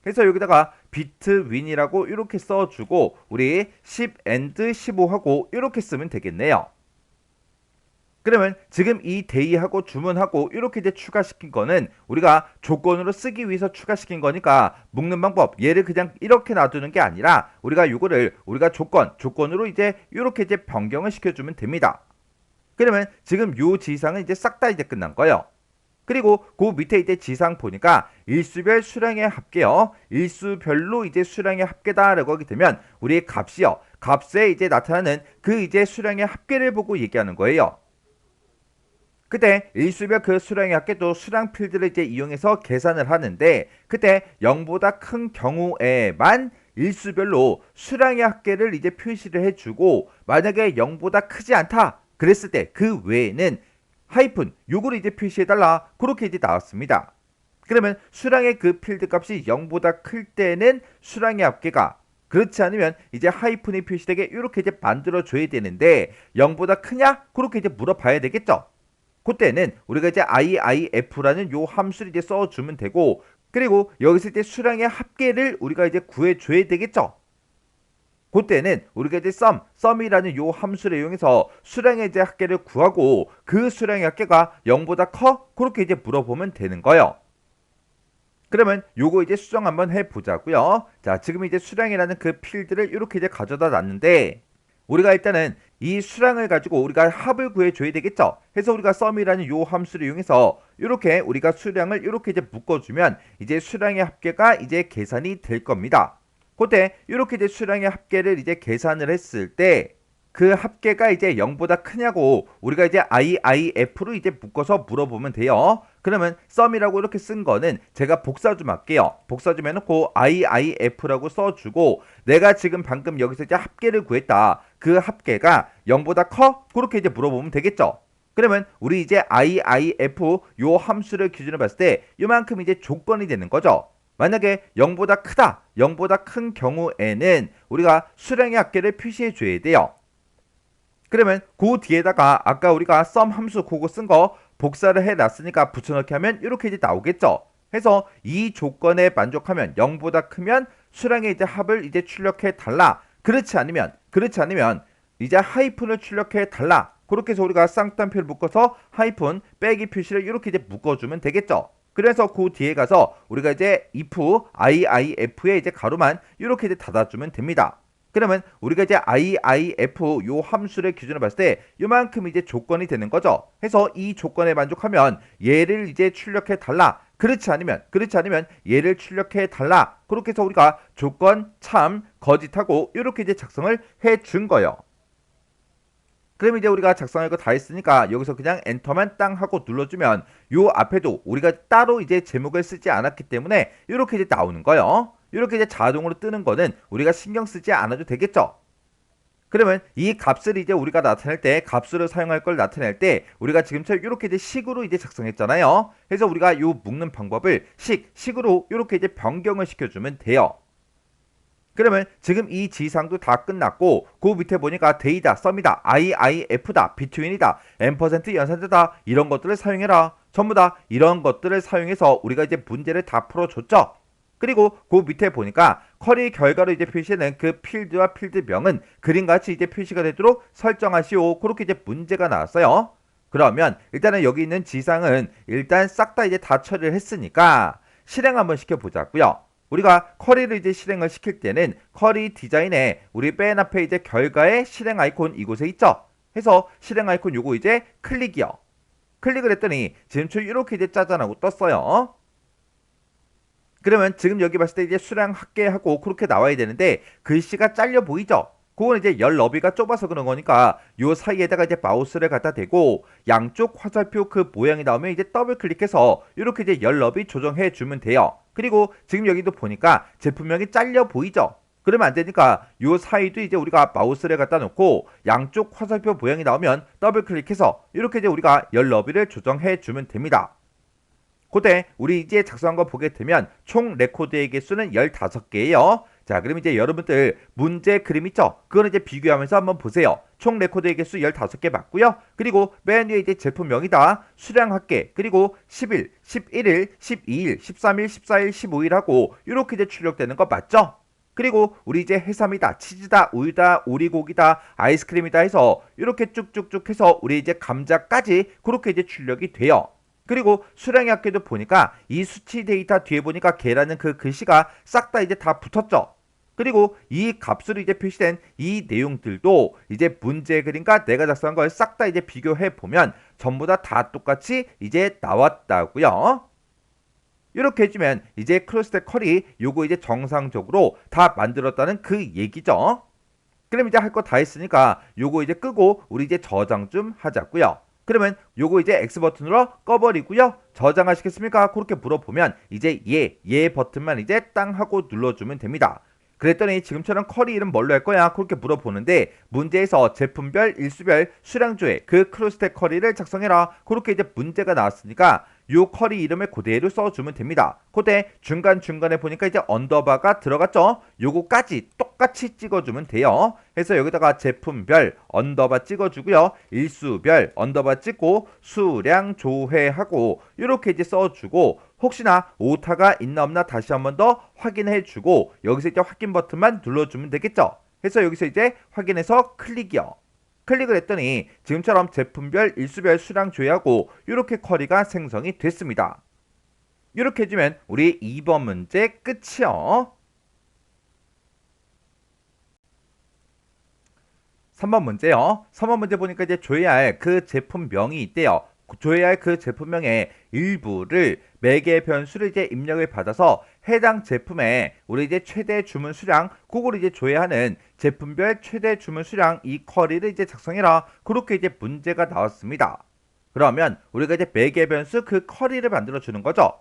해서 여기다가 between이라고 이렇게 써주고 우리 10 and 15 하고 이렇게 쓰면 되겠네요. 그러면 지금 이 데이하고 주문하고 이렇게 이제 추가시킨 거는 우리가 조건으로 쓰기 위해서 추가시킨 거니까 묶는 방법 얘를 그냥 이렇게 놔두는 게 아니라 우리가 요거를 우리가 조건으로 이제 이렇게 이제 변경을 시켜주면 됩니다. 그러면 지금 요 지상은 이제 싹 다 이제 끝난 거예요. 그리고 그 밑에 이제 지상 보니까 일수별 수량의 합계요. 일수별로 이제 수량의 합계다라고 하게 되면 우리의 값이요. 값에 이제 나타나는 그 이제 수량의 합계를 보고 얘기하는 거예요. 그때 일수별 그 수량의 합계도 수량 필드를 이제 이용해서 계산을 하는데 그때 0보다 큰 경우에만 일수별로 수량의 합계를 이제 표시를 해주고 만약에 0보다 크지 않다 그랬을 때 그 외에는 하이픈 요거를 이제 표시해달라 그렇게 이제 나왔습니다. 그러면 수량의 그 필드 값이 0보다 클 때는 수량의 합계가 그렇지 않으면 이제 하이픈이 표시되게 이렇게 이제 만들어줘야 되는데 0보다 크냐 그렇게 이제 물어봐야 되겠죠. 그때는 우리가 이제 IIF라는 요 함수를 이제 써주면 되고 그리고 여기서 이제 수량의 합계를 우리가 이제 구해줘야 되겠죠. 그때는 우리가 이제 sum이라는 요 함수를 이용해서 수량의 이제 합계를 구하고 그 수량의 합계가 0보다 커? 그렇게 이제 물어보면 되는 거예요. 그러면 요거 이제 수정 한번 해보자고요. 자, 지금 이제 수량이라는 그 필드를 이렇게 이제 가져다 놨는데 우리가 일단은 이 수량을 가지고 우리가 합을 구해줘야 되겠죠. 해서 우리가 sum이라는 요 함수를 이용해서 이렇게 우리가 수량을 이렇게 이제 묶어주면 이제 수량의 합계가 이제 계산이 될 겁니다. 그때 이렇게 이제 수량의 합계를 이제 계산을 했을 때 그 합계가 이제 0보다 크냐고 우리가 이제 IIF로 이제 묶어서 물어보면 돼요. 그러면 sum이라고 이렇게 쓴 거는 제가 복사 좀 할게요. 복사 좀 해놓고 IIF라고 써주고 내가 지금 방금 여기서 이제 합계를 구했다. 그 합계가 0보다 커? 그렇게 이제 물어보면 되겠죠. 그러면 우리 이제 IIF 요 함수를 기준으로 봤을 때 요만큼 이제 조건이 되는 거죠. 만약에 0보다 크다, 0보다 큰 경우에는 우리가 수량의 합계를 표시해 줘야 돼요. 그러면 그 뒤에다가 아까 우리가 sum 함수 그거 쓴 거 복사를 해놨으니까 붙여넣기 하면 이렇게 이제 나오겠죠. 해서 이 조건에 만족하면 0보다 크면 수량의 이제 합을 이제 출력해 달라. 그렇지 않으면 이제 하이픈을 출력해 달라. 그렇게 해서 우리가 쌍따옴표를 묶어서 하이픈 빼기 표시를 이렇게 이제 묶어주면 되겠죠. 그래서 그 뒤에 가서 우리가 이제 if iif의 이제 가로만 이렇게 이제 닫아주면 됩니다. 그러면 우리가 이제 iif 요 함수를 기준으로 봤을 때 요만큼 이제 조건이 되는 거죠. 해서 이 조건에 만족하면 얘를 이제 출력해 달라. 그렇지 않으면 얘를 출력해 달라. 그렇게 해서 우리가 조건 참 거짓하고 이렇게 이제 작성을 해 준 거예요. 그럼 이제 우리가 작성할 거 다 했으니까 여기서 그냥 엔터만 땅 하고 눌러주면 요 앞에도 우리가 따로 이제 제목을 쓰지 않았기 때문에 이렇게 이제 나오는 거예요. 이렇게 이제 자동으로 뜨는 거는 우리가 신경 쓰지 않아도 되겠죠. 그러면 이 값을 이제 우리가 나타낼 때 값으로 사용할 걸 나타낼 때 우리가 지금처럼 이렇게 이제 식으로 이제 작성했잖아요. 그래서 우리가 요 묶는 방법을 식으로 이렇게 이제 변경을 시켜주면 돼요. 그러면 지금 이 지상도 다 끝났고 그 밑에 보니까 데이다, 썸이다, IIF다, 비트윈이다, 앰퍼센트 연산자다 이런 것들을 사용해라. 전부 다 이런 것들을 사용해서 우리가 이제 문제를 다 풀어줬죠. 그리고 그 밑에 보니까 쿼리 결과로 이제 표시하는 그 필드와 필드명은 그림같이 이제 표시가 되도록 설정하시오. 그렇게 이제 문제가 나왔어요. 그러면 일단은 여기 있는 지상은 일단 싹 다 이제 다 처리를 했으니까 실행 한번 시켜보자고요. 우리가 쿼리를 이제 실행을 시킬 때는 쿼리 디자인에 우리 맨 앞에 이제 결과의 실행 아이콘 이곳에 있죠. 해서 실행 아이콘 요거 이제 클릭이요. 클릭을 했더니 지금처럼 이렇게 이제 짜잔하고 떴어요. 그러면 지금 여기 봤을 때 이제 수량 합계하고 그렇게 나와야 되는데 글씨가 잘려 보이죠? 그건 이제 열 너비가 좁아서 그런 거니까 요 사이에다가 이제 마우스를 갖다 대고 양쪽 화살표 그 모양이 나오면 이제 더블 클릭해서 이렇게 이제 열 너비 조정해 주면 돼요. 그리고 지금 여기도 보니까 제품명이 잘려 보이죠? 그러면 안 되니까 요 사이도 이제 우리가 마우스를 갖다 놓고 양쪽 화살표 모양이 나오면 더블 클릭해서 이렇게 이제 우리가 열 너비를 조정해 주면 됩니다. 그때 우리 이제 작성한 거 보게 되면 총 레코드의 개수는 15개예요. 자, 그럼 이제 여러분들 문제 그림 있죠? 그거는 이제 비교하면서 한번 보세요. 총 레코드의 개수 15개 맞고요. 그리고 맨 위에 이제 제품명이다. 수량 합계. 그리고 10일, 11일, 12일, 13일, 14일, 15일 하고 이렇게 이제 출력되는 거 맞죠? 그리고 우리 이제 해삼이다, 치즈다, 우유다, 오리고기다, 아이스크림이다 해서 이렇게 쭉쭉쭉 해서 우리 이제 감자까지 그렇게 이제 출력이 돼요. 그리고 수량의 합계도 보니까 이 수치 데이터 뒤에 보니까 개라는 그 글씨가 싹 다 이제 다 붙었죠. 그리고 이 값으로 이제 표시된 이 내용들도 이제 문제 그림과 내가 작성한 걸 싹 다 이제 비교해 보면 전부 다 똑같이 이제 나왔다고요. 이렇게 해주면 이제 크로스텍 쿼리 요거 이제 정상적으로 다 만들었다는 그 얘기죠. 그럼 이제 할 거 다 했으니까 요거 이제 끄고 우리 이제 저장 좀 하자고요. 그러면 요거 이제 X 버튼으로 꺼버리고요. 저장하시겠습니까? 그렇게 물어보면 이제 예 버튼만 이제 땅 하고 눌러주면 됩니다. 그랬더니 지금처럼 쿼리 이름 뭘로 할 거야? 그렇게 물어보는데 문제에서 제품별, 일수별, 수량조의 그 크로스텍 쿼리를 작성해라. 그렇게 이제 문제가 나왔으니까 요 쿼리 이름을 그대로 써주면 됩니다. 그때 중간중간에 보니까 이제 언더바가 들어갔죠? 요거까지 똑같이 찍어주면 돼요. 그래서 여기다가 제품별 언더바 찍어주고요. 일수별 언더바 찍고 수량 조회하고 이렇게 이제 써주고 혹시나 오타가 있나 없나 다시 한번 더 확인해주고 여기서 이제 확인 버튼만 눌러주면 되겠죠. 그래서 여기서 이제 확인해서 클릭이요. 클릭을 했더니 지금처럼 제품별, 일수별 수량 조회하고 이렇게 쿼리가 생성이 됐습니다. 이렇게 해주면 우리 2번 문제 끝이요. 3번 문제요. 3번 문제 보니까 이제 조회해야 할 그 제품명이 있대요. 조회해야 할 그 제품명의 일부를 매개 변수를 이제 입력을 받아서 해당 제품의 우리 이제 최대 주문 수량 그걸 이제 조회하는 제품별 최대 주문 수량 이 쿼리를 이제 작성해라. 그렇게 이제 문제가 나왔습니다. 그러면 우리가 이제 매개 변수 그 쿼리를 만들어 주는 거죠.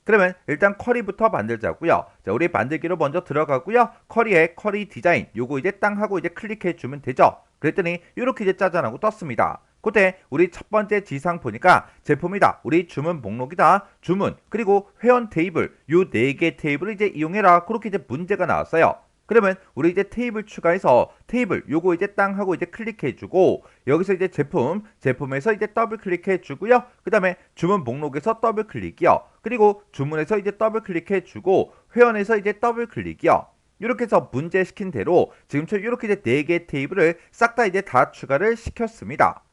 그러면 일단 쿼리부터 만들자고요. 자, 우리 만들기로 먼저 들어가고요. 쿼리에 쿼리 디자인 요거 이제 땅 하고 이제 클릭해 주면 되죠. 그랬더니 이렇게 이제 짜잔하고 떴습니다. 그때 우리 첫 번째 지상 보니까 제품이다. 우리 주문 목록이다. 주문 그리고 회원 테이블 요 4개 테이블을 이제 이용해라. 그렇게 이제 문제가 나왔어요. 그러면 우리 이제 테이블 추가해서 테이블 요거 이제 땅 하고 이제 클릭해주고 여기서 이제 제품에서 이제 더블 클릭해주고요. 그 다음에 주문 목록에서 더블 클릭이요. 그리고 주문에서 이제 더블 클릭해주고 회원에서 이제 더블 클릭이요. 이렇게 해서 문제 시킨 대로 지금처럼 이렇게 이제 4개 테이블을 싹 다 이제 다 추가를 시켰습니다.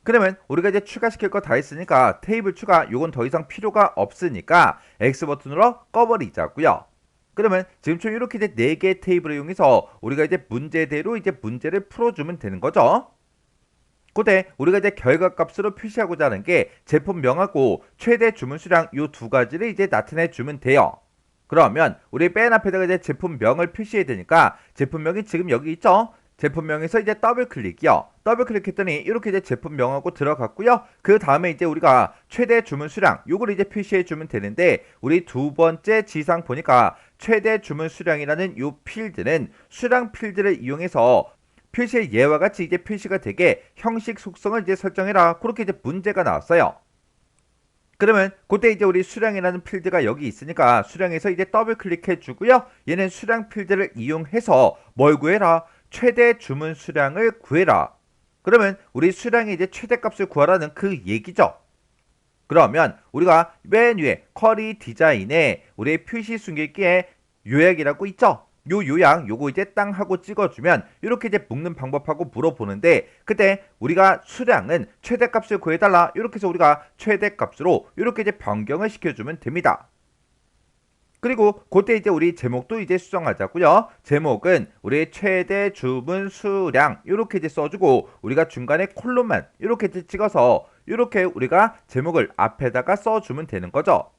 그러면 우리가 이제 추가시킬 거 다 했으니까 테이블 추가 요건 더 이상 필요가 없으니까 X 버튼으로 꺼버리자고요. 그러면 지금처럼 이렇게 이제 4개 테이블을 이용해서 우리가 이제 문제대로 이제 문제를 풀어주면 되는 거죠. 그때 우리가 이제 결과값으로 표시하고자 하는 게 제품명하고 최대 주문 수량 요 두 가지를 이제 나타내 주면 돼요. 그러면 우리 맨 앞에다가 이제 제품명을 표시해야 되니까 제품명이 지금 여기 있죠? 제품명에서 이제 더블 클릭이요. 더블 클릭했더니 이렇게 이제 제품명하고 들어갔고요. 그 다음에 이제 우리가 최대 주문 수량 요걸 이제 표시해 주면 되는데 우리 두 번째 지상 보니까 최대 주문 수량이라는 요 필드는 수량 필드를 이용해서 표시의 예와 같이 이제 표시가 되게 형식 속성을 이제 설정해라. 그렇게 이제 문제가 나왔어요. 그러면 그때 이제 우리 수량이라는 필드가 여기 있으니까 수량에서 이제 더블 클릭해 주고요. 얘는 수량 필드를 이용해서 뭘 구해라? 최대 주문 수량을 구해라. 그러면 우리 수량의 이제 최대값을 구하라는 그 얘기죠. 그러면 우리가 맨 위에 쿼리 디자인에 우리의 표시 숨길기에 요약이라고 있죠. 요 요약 요거 이제 땅 하고 찍어주면 이렇게 이제 묶는 방법하고 물어보는데 그때 우리가 수량은 최대값을 구해달라 이렇게 해서 우리가 최대값으로 이렇게 이제 변경을 시켜주면 됩니다. 그리고 그때 이제 우리 제목도 이제 수정하자고요. 제목은 우리 최대 주문 수량 이렇게 이제 써주고 우리가 중간에 콜론만 이렇게 이제 찍어서 이렇게 우리가 제목을 앞에다가 써주면 되는 거죠.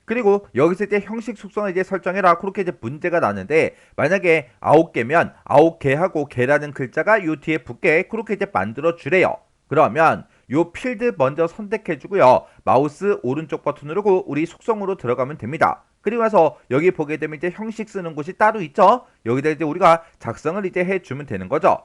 그리고 여기서 이제 형식 속성을 이제 설정해라. 그렇게 이제 문제가 나는데 만약에 9개면 9개하고 개라는 글자가 요 뒤에 붙게 그렇게 이제 만들어 주래요. 그러면 요 필드 먼저 선택해 주고요. 마우스 오른쪽 버튼 누르고 우리 속성으로 들어가면 됩니다. 그리고 나서 여기 보게 되면 이제 형식 쓰는 곳이 따로 있죠. 여기다 이제 우리가 작성을 이제 해주면 되는 거죠.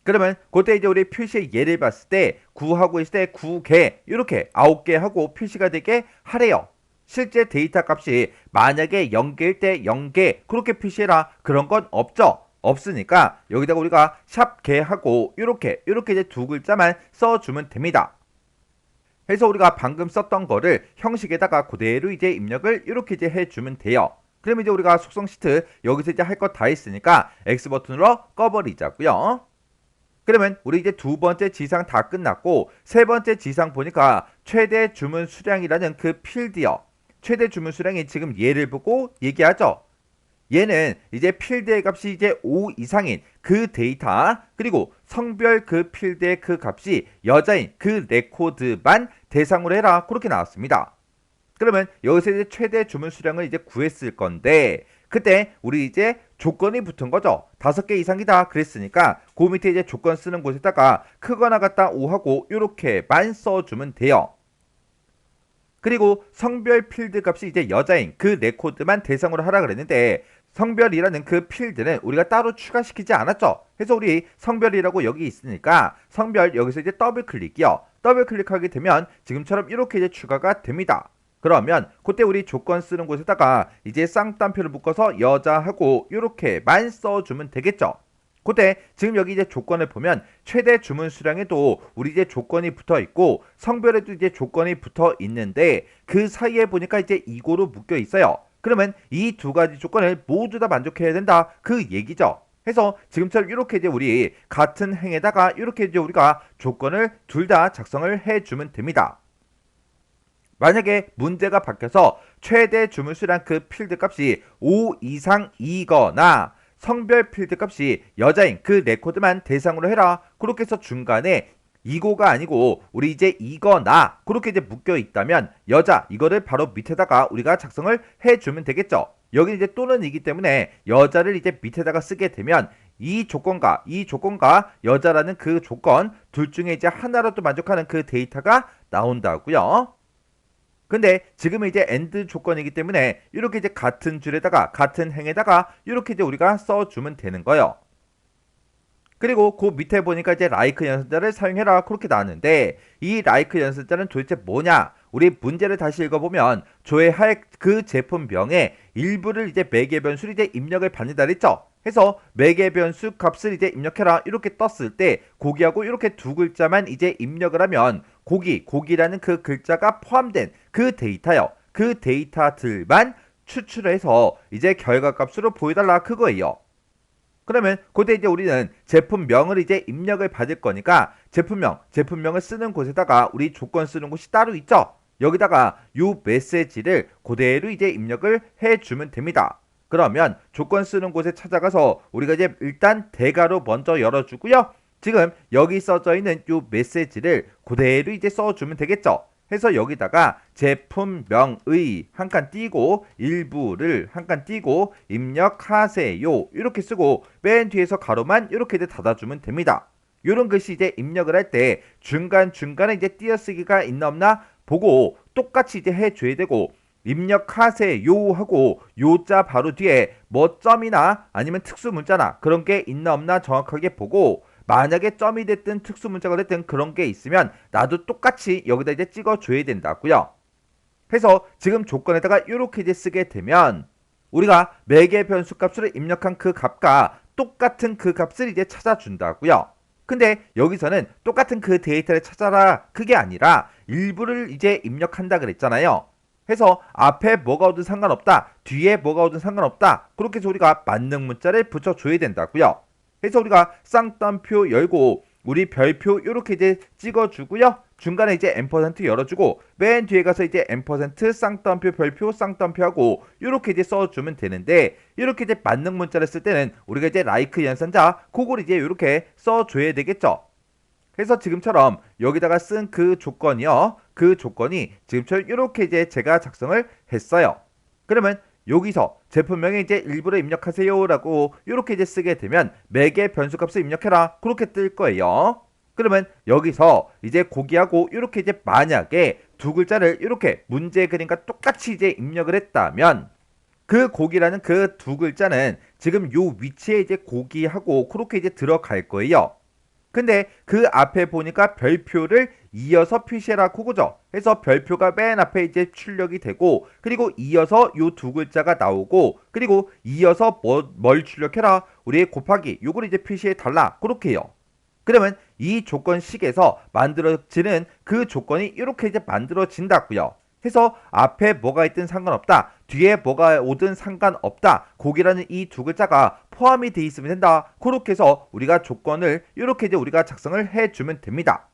그러면 그때 이제 우리 표시의 예를 봤을 때 9하고 있을 때 9개 이렇게 9개 하고 표시가 되게 하래요. 실제 데이터 값이 만약에 0개일 때 0개 그렇게 표시해라. 그런 건 없죠. 없으니까 여기다가 우리가 샵 개하고 이렇게 이제 두 글자만 써주면 됩니다. 해서 우리가 방금 썼던 거를 형식에다가 그대로 이제 입력을 이렇게 이제 해주면 돼요. 그러면 이제 우리가 속성 시트 여기서 이제 할 거 다 했으니까 X 버튼으로 꺼버리자고요. 그러면 우리 이제 두 번째 지상 다 끝났고 세 번째 지상 보니까 최대 주문 수량이라는 그 필드요. 최대 주문 수량이 지금 얘를 보고 얘기하죠. 얘는 이제 필드의 값이 이제 5 이상인 그 데이터 그리고 성별 그 필드의 그 값이 여자인 그 레코드만 대상으로 해라. 그렇게 나왔습니다. 그러면 여기서 이제 최대 주문 수량을 이제 구했을 건데 그때 우리 이제 조건이 붙은 거죠. 5개 이상이다 그랬으니까 그 밑에 이제 조건 쓰는 곳에다가 크거나 같다 5하고 이렇게만 써주면 돼요. 그리고 성별 필드 값이 이제 여자인 그 레코드만 대상으로 하라 그랬는데 성별이라는 그 필드는 우리가 따로 추가시키지 않았죠. 그래서 우리 성별이라고 여기 있으니까 성별 여기서 이제 더블 클릭이요. 더블 클릭하게 되면 지금처럼 이렇게 이제 추가가 됩니다. 그러면 그때 우리 조건 쓰는 곳에다가 이제 쌍따옴표를 묶어서 여자하고 이렇게만 써주면 되겠죠. 그때 지금 여기 이제 조건을 보면 최대 주문 수량에도 우리 이제 조건이 붙어 있고 성별에도 이제 조건이 붙어 있는데 그 사이에 보니까 이제 이고로 묶여 있어요. 그러면 이 두 가지 조건을 모두 다 만족해야 된다 그 얘기죠. 해서 지금처럼 이렇게 이제 우리 같은 행에다가 이렇게 이제 우리가 조건을 둘 다 작성을 해주면 됩니다. 만약에 문제가 바뀌어서 최대 주문 수량 그 필드 값이 5 이상이거나 성별 필드 값이 여자인 그 레코드만 대상으로 해라. 그렇게 해서 중간에 이거가 아니고 우리 이제 이거나 그렇게 이제 묶여 있다면 여자 이거를 바로 밑에다가 우리가 작성을 해주면 되겠죠. 여기 이제 또는 이기 때문에 여자를 이제 밑에다가 쓰게 되면 이 조건과 여자라는 그 조건 둘 중에 이제 하나라도 만족하는 그 데이터가 나온다고요. 근데 지금은 이제 엔드 조건이기 때문에 이렇게 이제 같은 줄에다가 같은 행에다가 이렇게 이제 우리가 써주면 되는 거예요. 그리고 그 밑에 보니까 이제 like 연산자를 사용해라 그렇게 나왔는데 이 like 연산자는 도대체 뭐냐? 우리 문제를 다시 읽어보면 조회할 그 제품명의 일부를 이제 매개 변수로 이제 입력을 받는다 그랬죠. 해서 매개 변수 값을 이제 입력해라 이렇게 떴을 때 고기하고 이렇게 두 글자만 이제 입력을 하면 고기라는 그 글자가 포함된 그 데이터요. 그 데이터들만 추출해서 이제 결과값으로 보여달라 그거예요. 그러면 그때 이제 우리는 제품명을 이제 입력을 받을 거니까 제품명을 쓰는 곳에다가 우리 조건 쓰는 곳이 따로 있죠. 여기다가 요 메시지를 그대로 이제 입력을 해주면 됩니다. 그러면 조건 쓰는 곳에 찾아가서 우리가 이제 일단 대괄호 먼저 열어주고요. 지금 여기 써져 있는 요 메시지를 그대로 이제 써주면 되겠죠. 해서 여기다가 제품명의 한 칸 띄고 일부를 한 칸 띄고 입력하세요 이렇게 쓰고 맨 뒤에서 가로만 이렇게 닫아주면 됩니다. 이런 글씨 이제 입력을 할 때 중간중간에 이제 띄어쓰기가 있나 없나 보고 똑같이 이제 해줘야 되고 입력하세요 하고 요자 바로 뒤에 뭐 점이나 아니면 특수문자나 그런 게 있나 없나 정확하게 보고 만약에 점이 됐든 특수문자가 됐든 그런 게 있으면 나도 똑같이 여기다 이제 찍어줘야 된다고요. 해서 지금 조건에다가 이렇게 이제 쓰게 되면 우리가 매개 변수 값으로 입력한 그 값과 똑같은 그 값을 이제 찾아준다고요. 근데 여기서는 똑같은 그 데이터를 찾아라 그게 아니라 일부를 이제 입력한다 그랬잖아요. 해서 앞에 뭐가 오든 상관없다, 뒤에 뭐가 오든 상관없다. 그렇게 해서 우리가 만능 문자를 붙여줘야 된다고요. 그래서 우리가 쌍따옴표 열고 우리 별표 이렇게 이제 찍어주고요. 중간에 이제 앰퍼센트 열어주고 맨 뒤에 가서 이제 앰퍼센트 쌍따옴표 별표 쌍따옴표 하고 이렇게 이제 써주면 되는데 이렇게 이제 만능 문자를 쓸 때는 우리가 이제 라이크 연산자 그걸 이제 이렇게 써줘야 되겠죠. 그래서 지금처럼 여기다가 쓴 그 조건이요. 그 조건이 지금처럼 이렇게 이제 제가 작성을 했어요. 그러면 여기서 제품명에 이제 일부러 입력하세요라고 이렇게 이제 쓰게 되면 매개 변수값을 입력해라 그렇게 뜰 거예요. 그러면 여기서 이제 고기하고 이렇게 이제 만약에 두 글자를 이렇게 문제 그림과 똑같이 이제 입력을 했다면 그 고기라는 그 두 글자는 지금 요 위치에 이제 고기하고 그렇게 이제 들어갈 거예요. 근데 그 앞에 보니까 별표를 이어서 표시해라 그거죠. 해서 별표가 맨 앞에 이제 출력이 되고 그리고 이어서 요 두 글자가 나오고 그리고 이어서 뭘 출력해라 우리 곱하기 요걸 이제 표시해 달라 그렇게 해요. 그러면 이 조건식에서 만들어지는 그 조건이 이렇게 이제 만들어진다고요. 해서 앞에 뭐가 있든 상관없다. 뒤에 뭐가 오든 상관없다. 고기라는 이 두 글자가 포함이 돼 있으면 된다. 그렇게 해서 우리가 조건을 이렇게 이제 우리가 작성을 해주면 됩니다.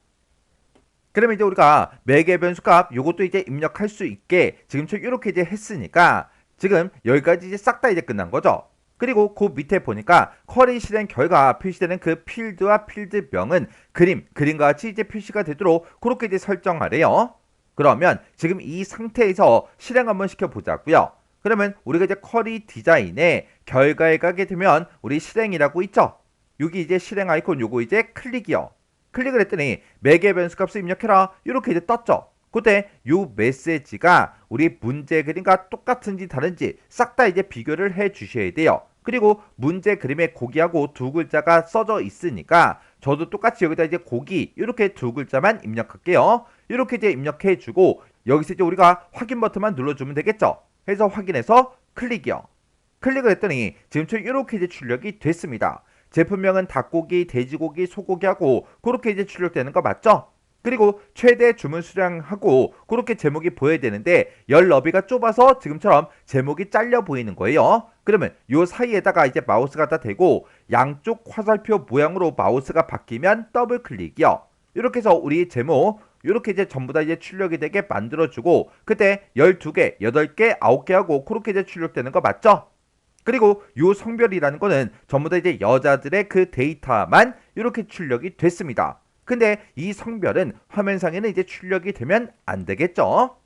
그러면 이제 우리가 매개 변수값 요것도 이제 입력할 수 있게 지금처럼 이렇게 이제 했으니까 지금 여기까지 이제 싹 다 이제 끝난 거죠. 그리고 그 밑에 보니까 쿼리 실행 결과 표시되는 그 필드와 필드명은 그림과 같이 이제 표시가 되도록 그렇게 이제 설정하래요. 그러면 지금 이 상태에서 실행 한번 시켜보자고요. 그러면 우리가 이제 쿼리 디자인에 결과에 가게 되면 우리 실행이라고 있죠. 여기 이제 실행 아이콘 요거 이제 클릭이요. 클릭을 했더니 매개 변수 값을 입력해라 이렇게 이제 떴죠. 그때 요 메시지가 우리 문제 그림과 똑같은지 다른지 싹 다 이제 비교를 해 주셔야 돼요. 그리고 문제 그림에 고기하고 두 글자가 써져 있으니까 저도 똑같이 여기다 이제 고기 이렇게 두 글자만 입력할게요. 이렇게 이제 입력해 주고 여기서 이제 우리가 확인 버튼만 눌러주면 되겠죠. 해서 확인해서 클릭이요. 클릭을 했더니 지금처럼 이렇게 이제 출력이 됐습니다. 제품명은 닭고기, 돼지고기, 소고기하고 그렇게 이제 출력되는 거 맞죠? 그리고 최대 주문 수량하고 그렇게 제목이 보여야 되는데 열 너비가 좁아서 지금처럼 제목이 잘려 보이는 거예요. 그러면 요 사이에다가 이제 마우스가 다 대고 양쪽 화살표 모양으로 마우스가 바뀌면 더블 클릭이요. 이렇게 해서 우리 제목 이렇게 이제 전부 다 이제 출력이 되게 만들어주고 그때 12개, 8개, 9개 하고 그렇게 이제 출력되는 거 맞죠? 그리고 요 성별이라는 거는 전부 다 이제 여자들의 그 데이터만 이렇게 출력이 됐습니다. 근데 이 성별은 화면상에는 이제 출력이 되면 안 되겠죠?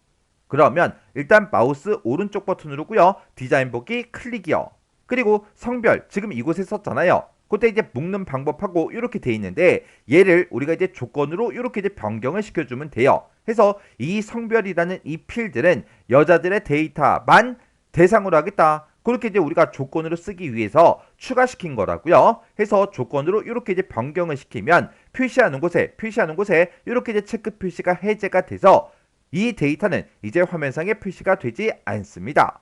그러면 일단 마우스 오른쪽 버튼 누르고요. 디자인 보기 클릭이요. 그리고 성별 지금 이곳에 썼잖아요. 그때 이제 묶는 방법하고 이렇게 돼 있는데 얘를 우리가 이제 조건으로 이렇게 이제 변경을 시켜주면 돼요. 해서 이 성별이라는 이 필드는 여자들의 데이터만 대상으로 하겠다. 그렇게 이제 우리가 조건으로 쓰기 위해서 추가시킨 거라고요. 해서 조건으로 이렇게 이제 변경을 시키면 표시하는 곳에 이렇게 이제 체크 표시가 해제가 돼서 이 데이터는 이제 화면상에 표시가 되지 않습니다.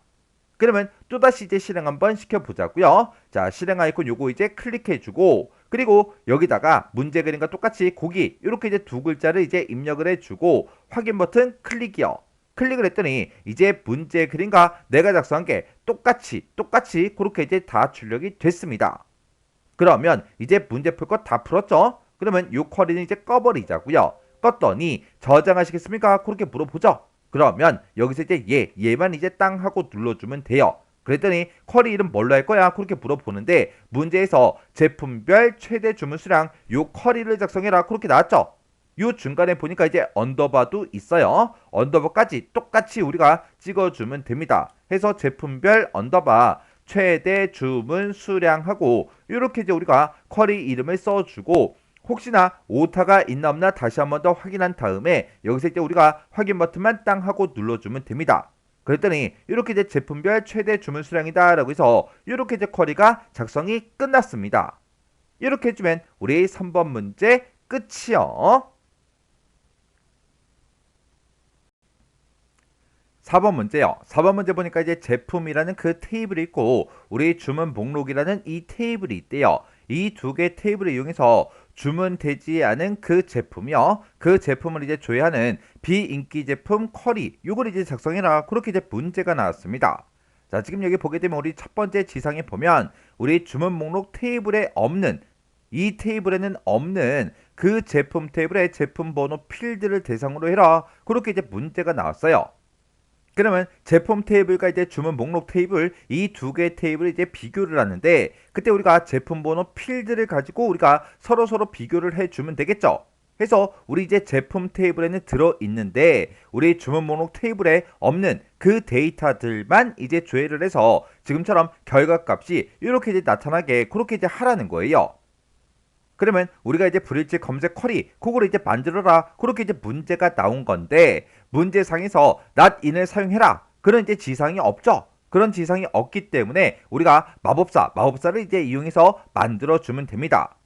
그러면 또다시 이제 실행 한번 시켜보자고요. 자, 실행 아이콘 요거 이제 클릭해주고, 그리고 여기다가 문제 그림과 똑같이 고기 이렇게 이제 두 글자를 이제 입력을 해주고 확인 버튼 클릭이요. 클릭을 했더니 이제 문제 그림과 내가 작성한 게 똑같이 그렇게 이제 다 출력이 됐습니다. 그러면 이제 문제 풀 거 다 풀었죠? 그러면 요 쿼리는 이제 꺼버리자고요. 껐더니 저장하시겠습니까? 그렇게 물어보죠. 그러면 여기서 이제 얘만 이제 땅 하고 눌러주면 돼요. 그랬더니 쿼리 이름 뭘로 할 거야? 그렇게 물어보는데 문제에서 제품별 최대 주문 수량 요 쿼리를 작성해라 그렇게 나왔죠. 요 중간에 보니까 이제 언더바도 있어요. 언더바까지 똑같이 우리가 찍어주면 됩니다. 해서 제품별 언더바 최대 주문 수량하고 이렇게 이제 우리가 쿼리 이름을 써주고 혹시나 오타가 있나 없나 다시 한번 더 확인한 다음에 여기서 이제 우리가 확인 버튼만 땅 하고 눌러주면 됩니다. 그랬더니 이렇게 이제 제품별 최대 주문 수량이다 라고 해서 이렇게 이제 쿼리가 작성이 끝났습니다. 이렇게 해주면 우리 3번 문제 끝이요. 4번 문제요. 4번 문제 보니까 이제 제품이라는 그 테이블이 있고 우리 주문 목록이라는 이 테이블이 있대요. 이 두 개 테이블을 이용해서 주문되지 않은 그 제품이요. 그 제품을 이제 조회하는 비인기 제품 쿼리 요걸 이제 작성해라. 그렇게 이제 문제가 나왔습니다. 자, 지금 여기 보게 되면 우리 첫 번째 지상에 보면 우리 주문 목록 테이블에 없는 이 테이블에는 없는 그 제품 테이블의 제품 번호 필드를 대상으로 해라. 그렇게 이제 문제가 나왔어요. 그러면 제품 테이블과 이제 주문 목록 테이블 이 두 개의 테이블을 이제 비교를 하는데 그때 우리가 제품 번호 필드를 가지고 우리가 서로 비교를 해주면 되겠죠. 해서 우리 이제 제품 테이블에는 들어 있는데 우리 주문 목록 테이블에 없는 그 데이터들만 이제 조회를 해서 지금처럼 결과값이 이렇게 이제 나타나게 그렇게 이제 하라는 거예요. 그러면 우리가 이제 불일치 검색 쿼리 그거를 이제 만들어라 그렇게 이제 문제가 나온 건데 문제상에서 not in을 사용해라 그런 이제 지상이 없죠. 그런 지상이 없기 때문에 우리가 마법사를 이제 이용해서 만들어 주면 됩니다.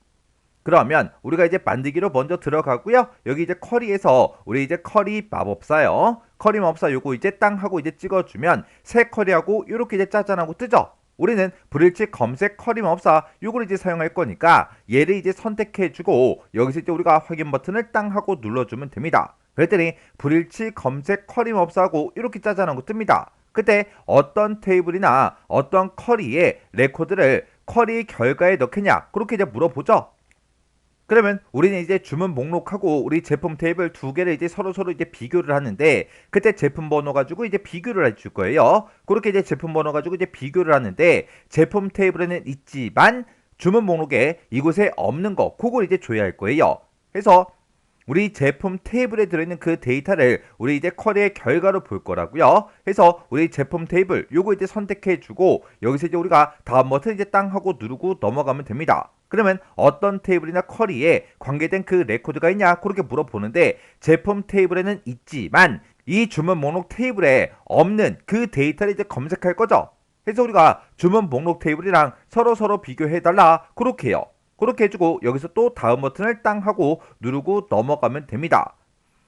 그러면 우리가 이제 만들기로 먼저 들어가고요. 여기 이제 쿼리에서 우리 이제 쿼리 마법사요. 쿼리 마법사 요거 이제 땅 하고 이제 찍어주면 새 쿼리하고 이렇게 이제 짜잔하고 뜨죠. 우리는 불일치 검색 쿼리 마법사 요걸 이제 사용할 거니까 얘를 이제 선택해주고 여기서 이제 우리가 확인 버튼을 땅 하고 눌러주면 됩니다. 그랬더니 불일치 검색 쿼리 마법사하고 이렇게 짜잔하고 뜹니다. 그때 어떤 테이블이나 어떤 쿼리의 레코드를 쿼리 결과에 넣겠냐 그렇게 이제 물어보죠. 그러면 우리는 이제 주문 목록하고 우리 제품 테이블 두 개를 이제 서로 이제 비교를 하는데 그때 제품 번호 가지고 이제 비교를 해줄 거예요. 그렇게 이제 제품 번호 가지고 이제 비교를 하는데 제품 테이블에는 있지만 주문 목록에 이곳에 없는 거 그걸 이제 줘야 할 거예요. 그래서 우리 제품 테이블에 들어있는 그 데이터를 우리 이제 쿼리의 결과로 볼 거라고요. 그래서 우리 제품 테이블 요거 이제 선택해주고 여기서 이제 우리가 다음 버튼 이제 땅 하고 누르고 넘어가면 됩니다. 그러면 어떤 테이블이나 쿼리에 관계된 그 레코드가 있냐 그렇게 물어보는데 제품 테이블에는 있지만 이 주문 목록 테이블에 없는 그 데이터를 이제 검색할 거죠. 그래서 우리가 주문 목록 테이블이랑 서로 비교해달라 그렇게 해요. 그렇게 해주고 여기서 또 다음 버튼을 땅 하고 누르고 넘어가면 됩니다.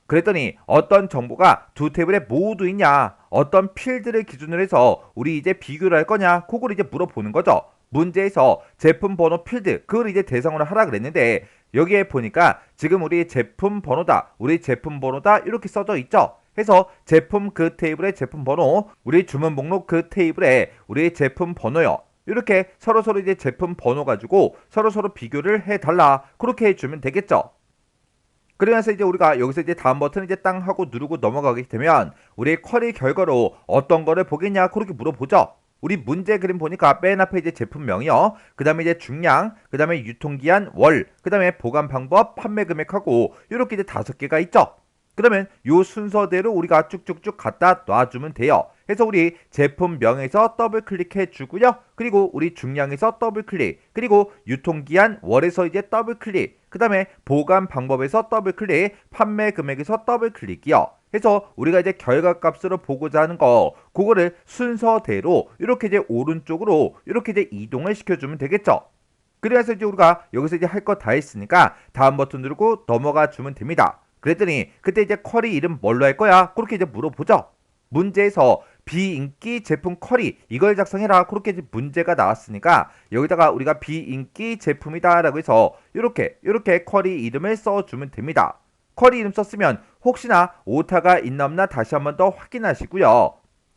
그랬더니 어떤 정보가 두 테이블에 모두 있냐 어떤 필드를 기준으로 해서 우리 이제 비교를 할 거냐 그걸 이제 물어보는 거죠. 문제에서 제품 번호 필드 그걸 이제 대상으로 하라 그랬는데 여기에 보니까 지금 우리 제품 번호다 이렇게 써져 있죠. 해서 제품 그 테이블의 제품 번호 우리 주문 목록 그 테이블에 우리 제품 번호요. 이렇게 서로 이제 제품 번호 가지고 서로 비교를 해달라 그렇게 해주면 되겠죠. 그러면서 이제 우리가 여기서 이제 다음 버튼 이제 땅 하고 누르고 넘어가게 되면 우리 쿼리 결과로 어떤 거를 보겠냐 그렇게 물어보죠. 우리 문제 그림 보니까 맨 앞에 이제 제품명이요. 그 다음에 이제 중량, 그 다음에 유통기한, 월, 그 다음에 보관 방법, 판매 금액하고 이렇게 이제 5개가 있죠. 그러면 요 순서대로 우리가 쭉쭉쭉 갖다 놔주면 돼요. 그래서 우리 제품명에서 더블 클릭해 주고요. 그리고 우리 중량에서 더블 클릭, 그리고 유통기한 월에서 이제 더블 클릭, 그 다음에 보관 방법에서 더블 클릭, 판매 금액에서 더블 클릭이요. 해서 우리가 이제 결과값으로 보고자 하는 거 그거를 순서대로 이렇게 이제 오른쪽으로 이렇게 이제 이동을 시켜주면 되겠죠. 그래서 이제 우리가 여기서 이제 할 거 다 했으니까 다음 버튼 누르고 넘어가 주면 됩니다. 그랬더니 그때 이제 쿼리 이름 뭘로 할 거야? 그렇게 이제 물어보죠. 문제에서 비인기 제품 쿼리 이걸 작성해라 그렇게 이제 문제가 나왔으니까 여기다가 우리가 비인기 제품이다 라고 해서 이렇게 쿼리 이름을 써주면 됩니다. 쿼리 이름 썼으면 혹시나 오타가 있나 없나 다시 한번 더 확인하시고요.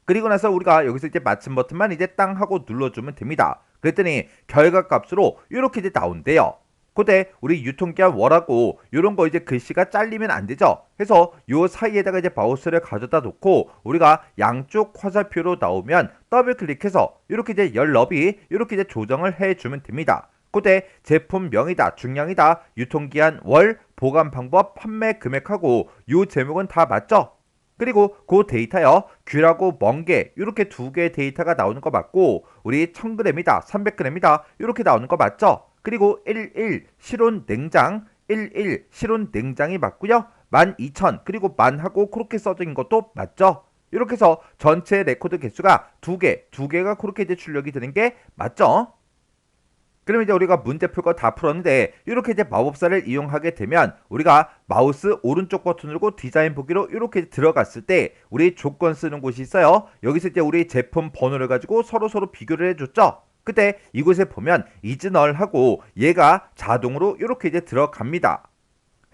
그리고 나서 우리가 여기서 이제 마침 버튼만 이제 땅 하고 눌러주면 됩니다. 그랬더니 결과값으로 이렇게 이제 나온대요. 그때 우리 유통기한 월하고 이런 거 이제 글씨가 잘리면 안 되죠. 그래서 요 사이에다가 이제 마우스를 가져다 놓고 우리가 양쪽 화살표로 나오면 더블 클릭해서 이렇게 이제 열 너비 이렇게 이제 조정을 해주면 됩니다. 그때 제품명이다, 중량이다, 유통기한 월, 보관 방법, 판매 금액하고 요 제목은 다 맞죠? 그리고 그 데이터요. 귤하고 멍게 이렇게 두 개의 데이터가 나오는 거 맞고 우리 1000g이다, 300g이다 이렇게 나오는 거 맞죠? 그리고 11 실온 냉장 11 실온 냉장이 맞고요. 12,000 그리고 만하고 그렇게 써져 있는 것도 맞죠? 이렇게 해서 전체 레코드 개수가 두 개가 그렇게 이제 출력이 되는 게 맞죠? 그럼 이제 우리가 문제 풀 거 다 풀었는데 이렇게 이제 마법사를 이용하게 되면 우리가 마우스 오른쪽 버튼 누르고 디자인 보기로 이렇게 들어갔을 때 우리 조건 쓰는 곳이 있어요. 여기서 이제 우리 제품 번호를 가지고 서로 비교를 해줬죠. 그때 이곳에 보면 이즈널하고 얘가 자동으로 이렇게 이제 들어갑니다.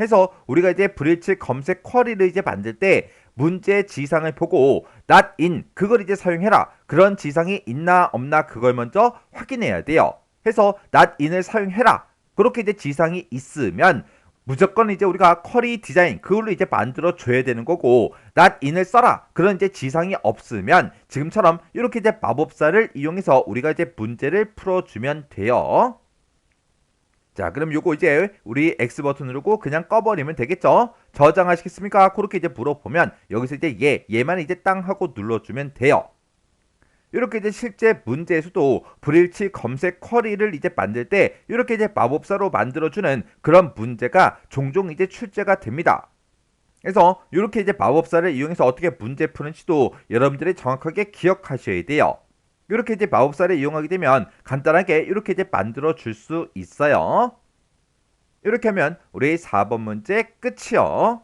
해서 우리가 이제 브릿지 검색 쿼리를 이제 만들 때 문제 지상을 보고 not in 그걸 이제 사용해라. 그런 지상이 있나 없나 그걸 먼저 확인해야 돼요. 해서 not in을 사용해라. 그렇게 이제 지상이 있으면 무조건 이제 우리가 쿼리 디자인 그걸로 이제 만들어 줘야 되는 거고 not in을 써라. 그런 이제 지상이 없으면 지금처럼 이렇게 이제 마법사를 이용해서 우리가 이제 문제를 풀어주면 돼요. 자, 그럼 요거 이제 우리 X 버튼 누르고 그냥 꺼버리면 되겠죠? 저장하시겠습니까? 그렇게 이제 물어보면 여기서 이제 얘만 이제 땅 하고 눌러주면 돼요. 이렇게 이제 실제 문제에서도 불일치 검색 쿼리를 이제 만들 때 이렇게 이제 마법사로 만들어주는 그런 문제가 종종 이제 출제가 됩니다. 그래서 이렇게 이제 마법사를 이용해서 어떻게 문제 푸는지도 여러분들이 정확하게 기억하셔야 돼요. 이렇게 이제 마법사를 이용하게 되면 간단하게 이렇게 이제 만들어 줄 수 있어요. 이렇게 하면 우리 4번 문제 끝이요.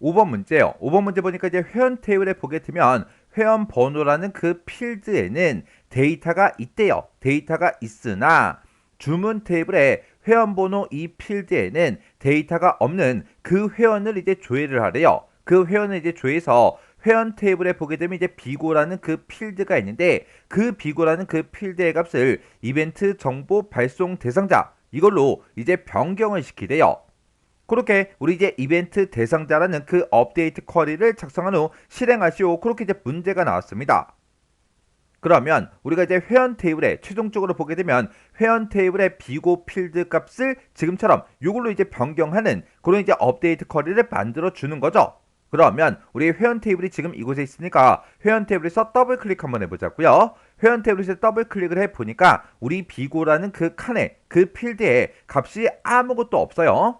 5번 문제요. 5번 문제 보니까 이제 회원 테이블에 보게 되면 회원 번호라는 그 필드에는 데이터가 있대요. 데이터가 있으나 주문 테이블에 회원 번호 이 필드에는 데이터가 없는 그 회원을 이제 조회를 하래요. 그 회원을 이제 조회해서 회원 테이블에 보게 되면 이제 비고라는 그 필드가 있는데 그 비고라는 그 필드의 값을 이벤트 정보 발송 대상자 이걸로 이제 변경을 시키래요. 그렇게 우리 이제 이벤트 대상자라는 그 업데이트 쿼리를 작성한 후 실행하시오. 그렇게 이제 문제가 나왔습니다. 그러면 우리가 이제 회원 테이블에 최종적으로 보게 되면 회원 테이블의 비고 필드 값을 지금처럼 이걸로 이제 변경하는 그런 이제 업데이트 쿼리를 만들어 주는 거죠. 그러면 우리 회원 테이블이 지금 이곳에 있으니까 회원 테이블에서 더블 클릭 한번 해보자고요. 회원 테이블에서 더블 클릭을 해보니까 우리 비고라는 그 칸에 그 필드에 값이 아무것도 없어요.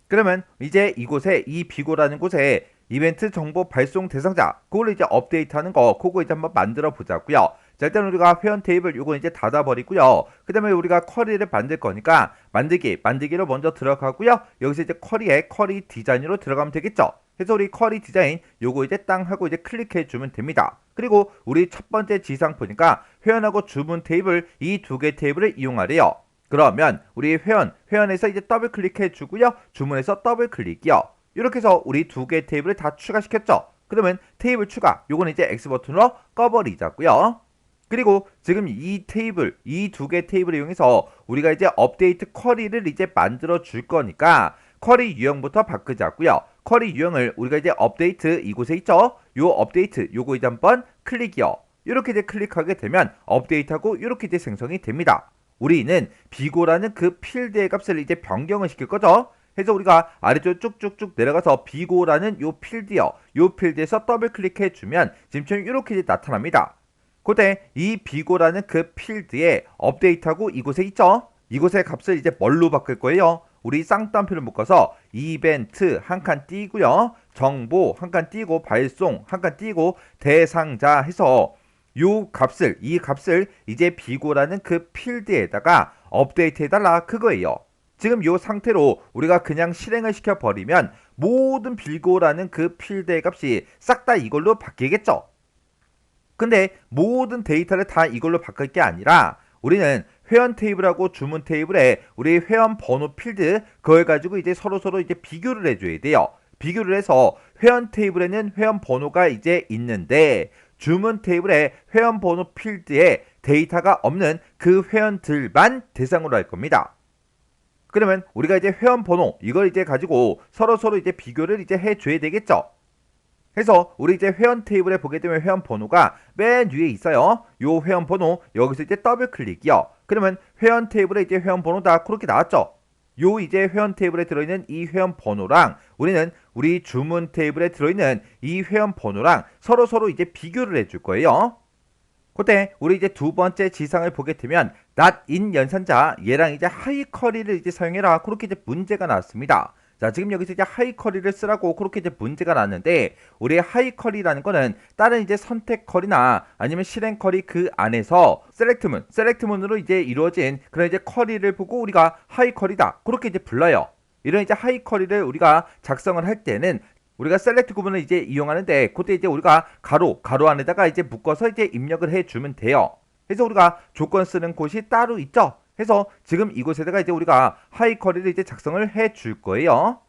그러면 이제 이곳에 이 비고라는 곳에 이벤트 정보 발송 대상자 그걸로 이제 업데이트하는 거 그거 이제 한번 만들어 보자고요. 자, 일단 우리가 회원 테이블 요거 이제 닫아버리고요. 그 다음에 우리가 쿼리를 만들 거니까 만들기로 먼저 들어가고요. 여기서 이제 쿼리에 쿼리 디자인으로 들어가면 되겠죠. 그래서 우리 쿼리 디자인 요거 이제 땅 하고 이제 클릭해 주면 됩니다. 그리고 우리 첫 번째 지상 보니까 회원하고 주문 테이블 이 두 개 테이블을 이용하래요. 그러면 우리 회원에서 이제 더블 클릭해 주고요. 주문에서 더블 클릭이요. 이렇게 해서 우리 두 개 테이블을 다 추가시켰죠. 그러면 테이블 추가 요거는 이제 X 버튼으로 꺼버리자고요. 그리고 지금 이 테이블 이 두 개 테이블을 이용해서 우리가 이제 업데이트 쿼리를 이제 만들어 줄 거니까 쿼리 유형부터 바꾸자고요. 쿼리 유형을 우리가 이제 업데이트 이곳에 있죠. 요 업데이트 요거 이제 한번 클릭이요. 이렇게 이제 클릭하게 되면 업데이트하고 이렇게 이제 생성이 됩니다. 우리는 비고라는 그 필드의 값을 이제 변경을 시킬 거죠. 그래서 우리가 아래쪽 쭉쭉쭉 내려가서 비고라는 요 필드요. 요 필드에서 더블 클릭해 주면 지금처럼 이렇게 이제 나타납니다. 그때 이 비고라는 그 필드에 업데이트하고 이곳에 있죠. 이곳의 값을 이제 뭘로 바꿀 거예요? 우리 쌍따옴표를 묶어서 이벤트 한 칸 띄고요. 정보 한 칸 띄고 발송 한 칸 띄고 대상자 해서 이 값을 이제 비고라는 그 필드에다가 업데이트 해달라 그거예요. 지금 이 상태로 우리가 그냥 실행을 시켜버리면 모든 빌고라는 그 필드의 값이 싹 다 이걸로 바뀌겠죠. 근데 모든 데이터를 다 이걸로 바꿀 게 아니라 우리는 회원 테이블하고 주문 테이블에 우리 회원 번호 필드 그걸 가지고 이제 서로 이제 비교를 해줘야 돼요. 비교를 해서 회원 테이블에는 회원 번호가 이제 있는데 주문 테이블에 회원 번호 필드에 데이터가 없는 그 회원들만 대상으로 할 겁니다. 그러면 우리가 이제 회원 번호 이걸 이제 가지고 서로 이제 비교를 이제 해줘야 되겠죠. 그래서 우리 이제 회원 테이블에 보게 되면 회원 번호가 맨 위에 있어요. 요 회원 번호 여기서 이제 더블 클릭이요. 그러면 회원 테이블에 이제 회원 번호 다 그렇게 나왔죠. 요 이제 회원 테이블에 들어있는 이 회원 번호랑 우리는 우리 주문 테이블에 들어있는 이 회원 번호랑 서로 이제 비교를 해줄 거예요. 그때 우리 이제 두 번째 지상을 보게 되면 not in 연산자 얘랑 이제 하이 커리를 이제 사용해라 그렇게 이제 문제가 나왔습니다. 자, 지금 여기서 이제 하이 커리를 쓰라고 그렇게 이제 문제가 났는데 우리 하이 커리라는 거는 다른 이제 선택 커리나 아니면 실행 커리 그 안에서 셀렉트문으로 이제 이루어진 그런 이제 커리를 보고 우리가 하이 커리다 그렇게 이제 불러요. 이런 이제 하이 커리를 우리가 작성을 할 때는 우리가 셀렉트 구문을 이제 이용하는데 그때 이제 우리가 가로 안에다가 이제 묶어서 이제 입력을 해주면 돼요. 그래서 우리가 조건 쓰는 곳이 따로 있죠. 해서 지금 이곳에다가 이제 우리가 하이 커리를 이제 작성을 해줄 거예요.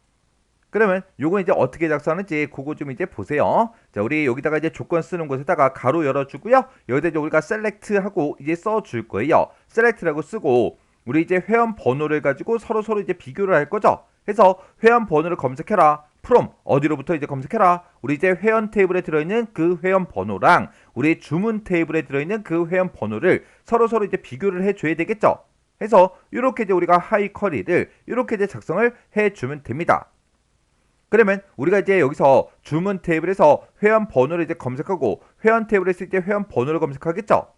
그러면 요거 이제 어떻게 작성하는지 그거 좀 이제 보세요. 자, 우리 여기다가 이제 조건 쓰는 곳에다가 가로 열어주고요. 여기다 이제 우리가 셀렉트 하고 이제 써줄 거예요. 셀렉트라고 쓰고 우리 이제 회원 번호를 가지고 서로 이제 비교를 할 거죠. 해서 회원 번호를 검색해라. from 어디로부터 이제 검색해라. 우리 이제 회원 테이블에 들어있는 그 회원 번호랑 우리 주문 테이블에 들어있는 그 회원 번호를 서로 이제 비교를 해줘야 되겠죠. 해서 이렇게 이제 우리가 하이 커리를 이렇게 이제 작성을 해주면 됩니다. 그러면 우리가 이제 여기서 주문 테이블에서 회원 번호를 이제 검색하고 회원 테이블에서 이제 회원 번호를 검색하겠죠.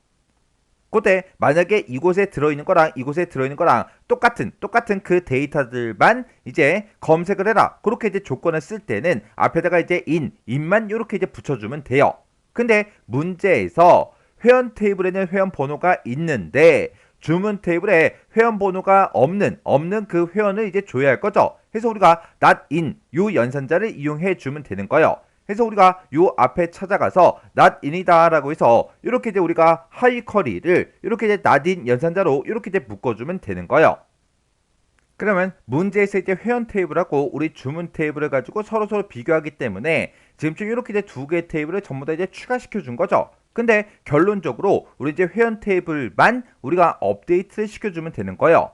그때 만약에 이곳에 들어있는 거랑 이곳에 들어있는 거랑 똑같은 그 데이터들만 이제 검색을 해라. 그렇게 이제 조건을 쓸 때는 앞에다가 이제 in만 이렇게 이제 붙여주면 돼요. 근데 문제에서 회원 테이블에는 회원 번호가 있는데 주문 테이블에 회원 번호가 없는 그 회원을 이제 줘야 할 거죠. 그래서 우리가 not in 요 연산자를 이용해 주면 되는 거예요. 그래서 우리가 요 앞에 찾아가서 not in이다 라고 해서 이렇게 이제 우리가 하이 커리를 이렇게 이제 not in 연산자로 이렇게 이제 묶어주면 되는 거예요. 그러면 문제에서 이제 회원 테이블하고 우리 주문 테이블을 가지고 서로 비교하기 때문에 지금쯤 이렇게 이제 두 개의 테이블을 전부 다 이제 추가시켜 준 거죠. 근데 결론적으로 우리 이제 회원 테이블만 우리가 업데이트를 시켜주면 되는 거예요.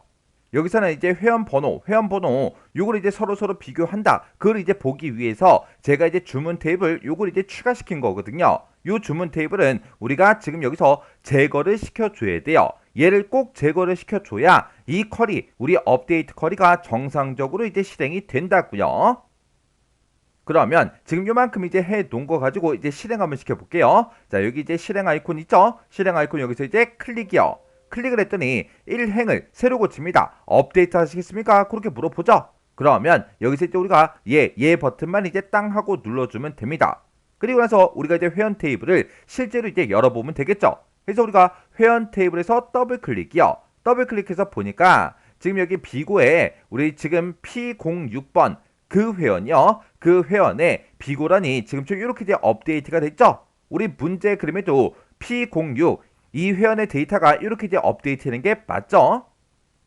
여기서는 이제 회원 번호 요걸 이제 서로 비교한다. 그걸 이제 보기 위해서 제가 이제 주문 테이블 요걸 이제 추가시킨 거거든요. 요 주문 테이블은 우리가 지금 여기서 제거를 시켜줘야 돼요. 얘를 꼭 제거를 시켜줘야 이 커리, 우리 업데이트 커리가 정상적으로 이제 실행이 된다고요. 그러면 지금 요만큼 이제 해 놓은 거 가지고 이제 실행 한번 시켜볼게요. 자, 여기 이제 실행 아이콘 있죠? 실행 아이콘 여기서 이제 클릭이요. 클릭을 했더니 1행을 새로 고칩니다. 업데이트 하시겠습니까? 그렇게 물어보죠. 그러면 여기서 이제 우리가 얘 버튼만 이제 땅 하고 눌러주면 됩니다. 그리고 나서 우리가 이제 회원 테이블을 실제로 이제 열어보면 되겠죠. 그래서 우리가 회원 테이블에서 더블 클릭이요. 더블 클릭해서 보니까 지금 여기 비고에 우리 지금 P06번 그 회원이요. 그 회원의 비고란이 지금 좀 이렇게 이제 업데이트가 됐죠. 우리 문제 그림에도 P06 이 회원의 데이터가 이렇게 이제 업데이트되는 게 맞죠?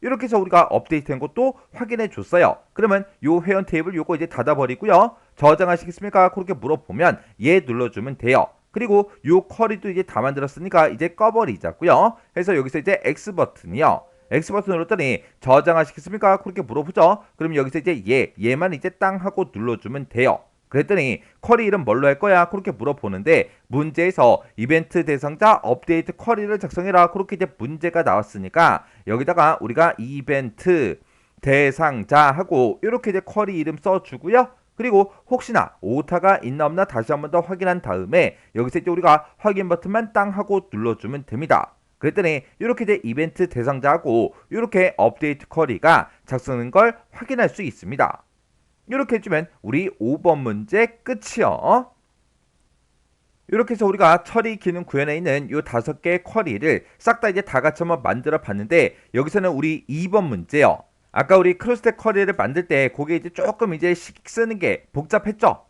이렇게 해서 우리가 업데이트된 것도 확인해 줬어요. 그러면 요 회원 테이블 요거 이제 닫아버리고요. 저장하시겠습니까? 그렇게 물어보면 예 눌러주면 돼요. 그리고 요 쿼리도 이제 다 만들었으니까 이제 꺼버리자고요. 그래서 여기서 이제 X 버튼이요. X 버튼 눌렀더니 저장하시겠습니까? 그렇게 물어보죠. 그럼 여기서 이제 얘만 이제 땅 하고 눌러주면 돼요. 그랬더니 쿼리 이름 뭘로 할 거야? 그렇게 물어보는데 문제에서 이벤트 대상자 업데이트 쿼리를 작성해라. 그렇게 이제 문제가 나왔으니까 여기다가 우리가 이벤트 대상자 하고 이렇게 이제 쿼리 이름 써주고요. 그리고 혹시나 오타가 있나 없나 다시 한번 더 확인한 다음에 여기서 이제 우리가 확인 버튼만 땅 하고 눌러주면 됩니다. 그랬더니 이렇게 이제 이벤트 대상자하고 이렇게 업데이트 쿼리가 작성된 걸 확인할 수 있습니다. 이렇게 해주면 우리 5번 문제 끝이요. 이렇게 해서 우리가 처리 기능 구현에 있는 이 5개의 쿼리를 싹 다 이제 다 같이 한번 만들어 봤는데 여기서는 우리 2번 문제요. 아까 우리 크로스텍 쿼리를 만들 때 그게 이제 조금 이제 쓰는 게 복잡했죠?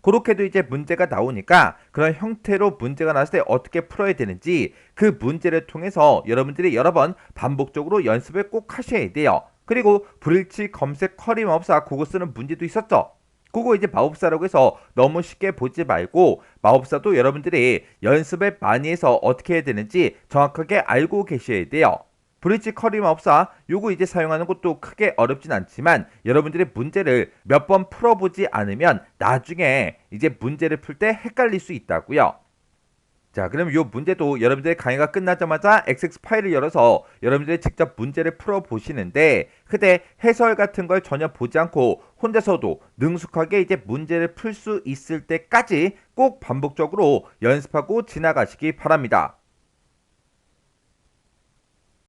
그렇게도 이제 문제가 나오니까 그런 형태로 문제가 나왔을 때 어떻게 풀어야 되는지 그 문제를 통해서 여러분들이 여러 번 반복적으로 연습을 꼭 하셔야 돼요. 그리고 불일치 검색 쿼리 마법사 그거 쓰는 문제도 있었죠. 그거 이제 마법사라고 해서 너무 쉽게 보지 말고 마법사도 여러분들이 연습을 많이 해서 어떻게 해야 되는지 정확하게 알고 계셔야 돼요. 브릿지 커리 마법사 요거 이제 사용하는 것도 크게 어렵진 않지만 여러분들이 문제를 몇 번 풀어보지 않으면 나중에 이제 문제를 풀 때 헷갈릴 수 있다고요. 자, 그럼 요 문제도 여러분들의 강의가 끝나자마자 XX 파일을 열어서 여러분들이 직접 문제를 풀어보시는데 그때 해설 같은 걸 전혀 보지 않고 혼자서도 능숙하게 이제 문제를 풀 수 있을 때까지 꼭 반복적으로 연습하고 지나가시기 바랍니다.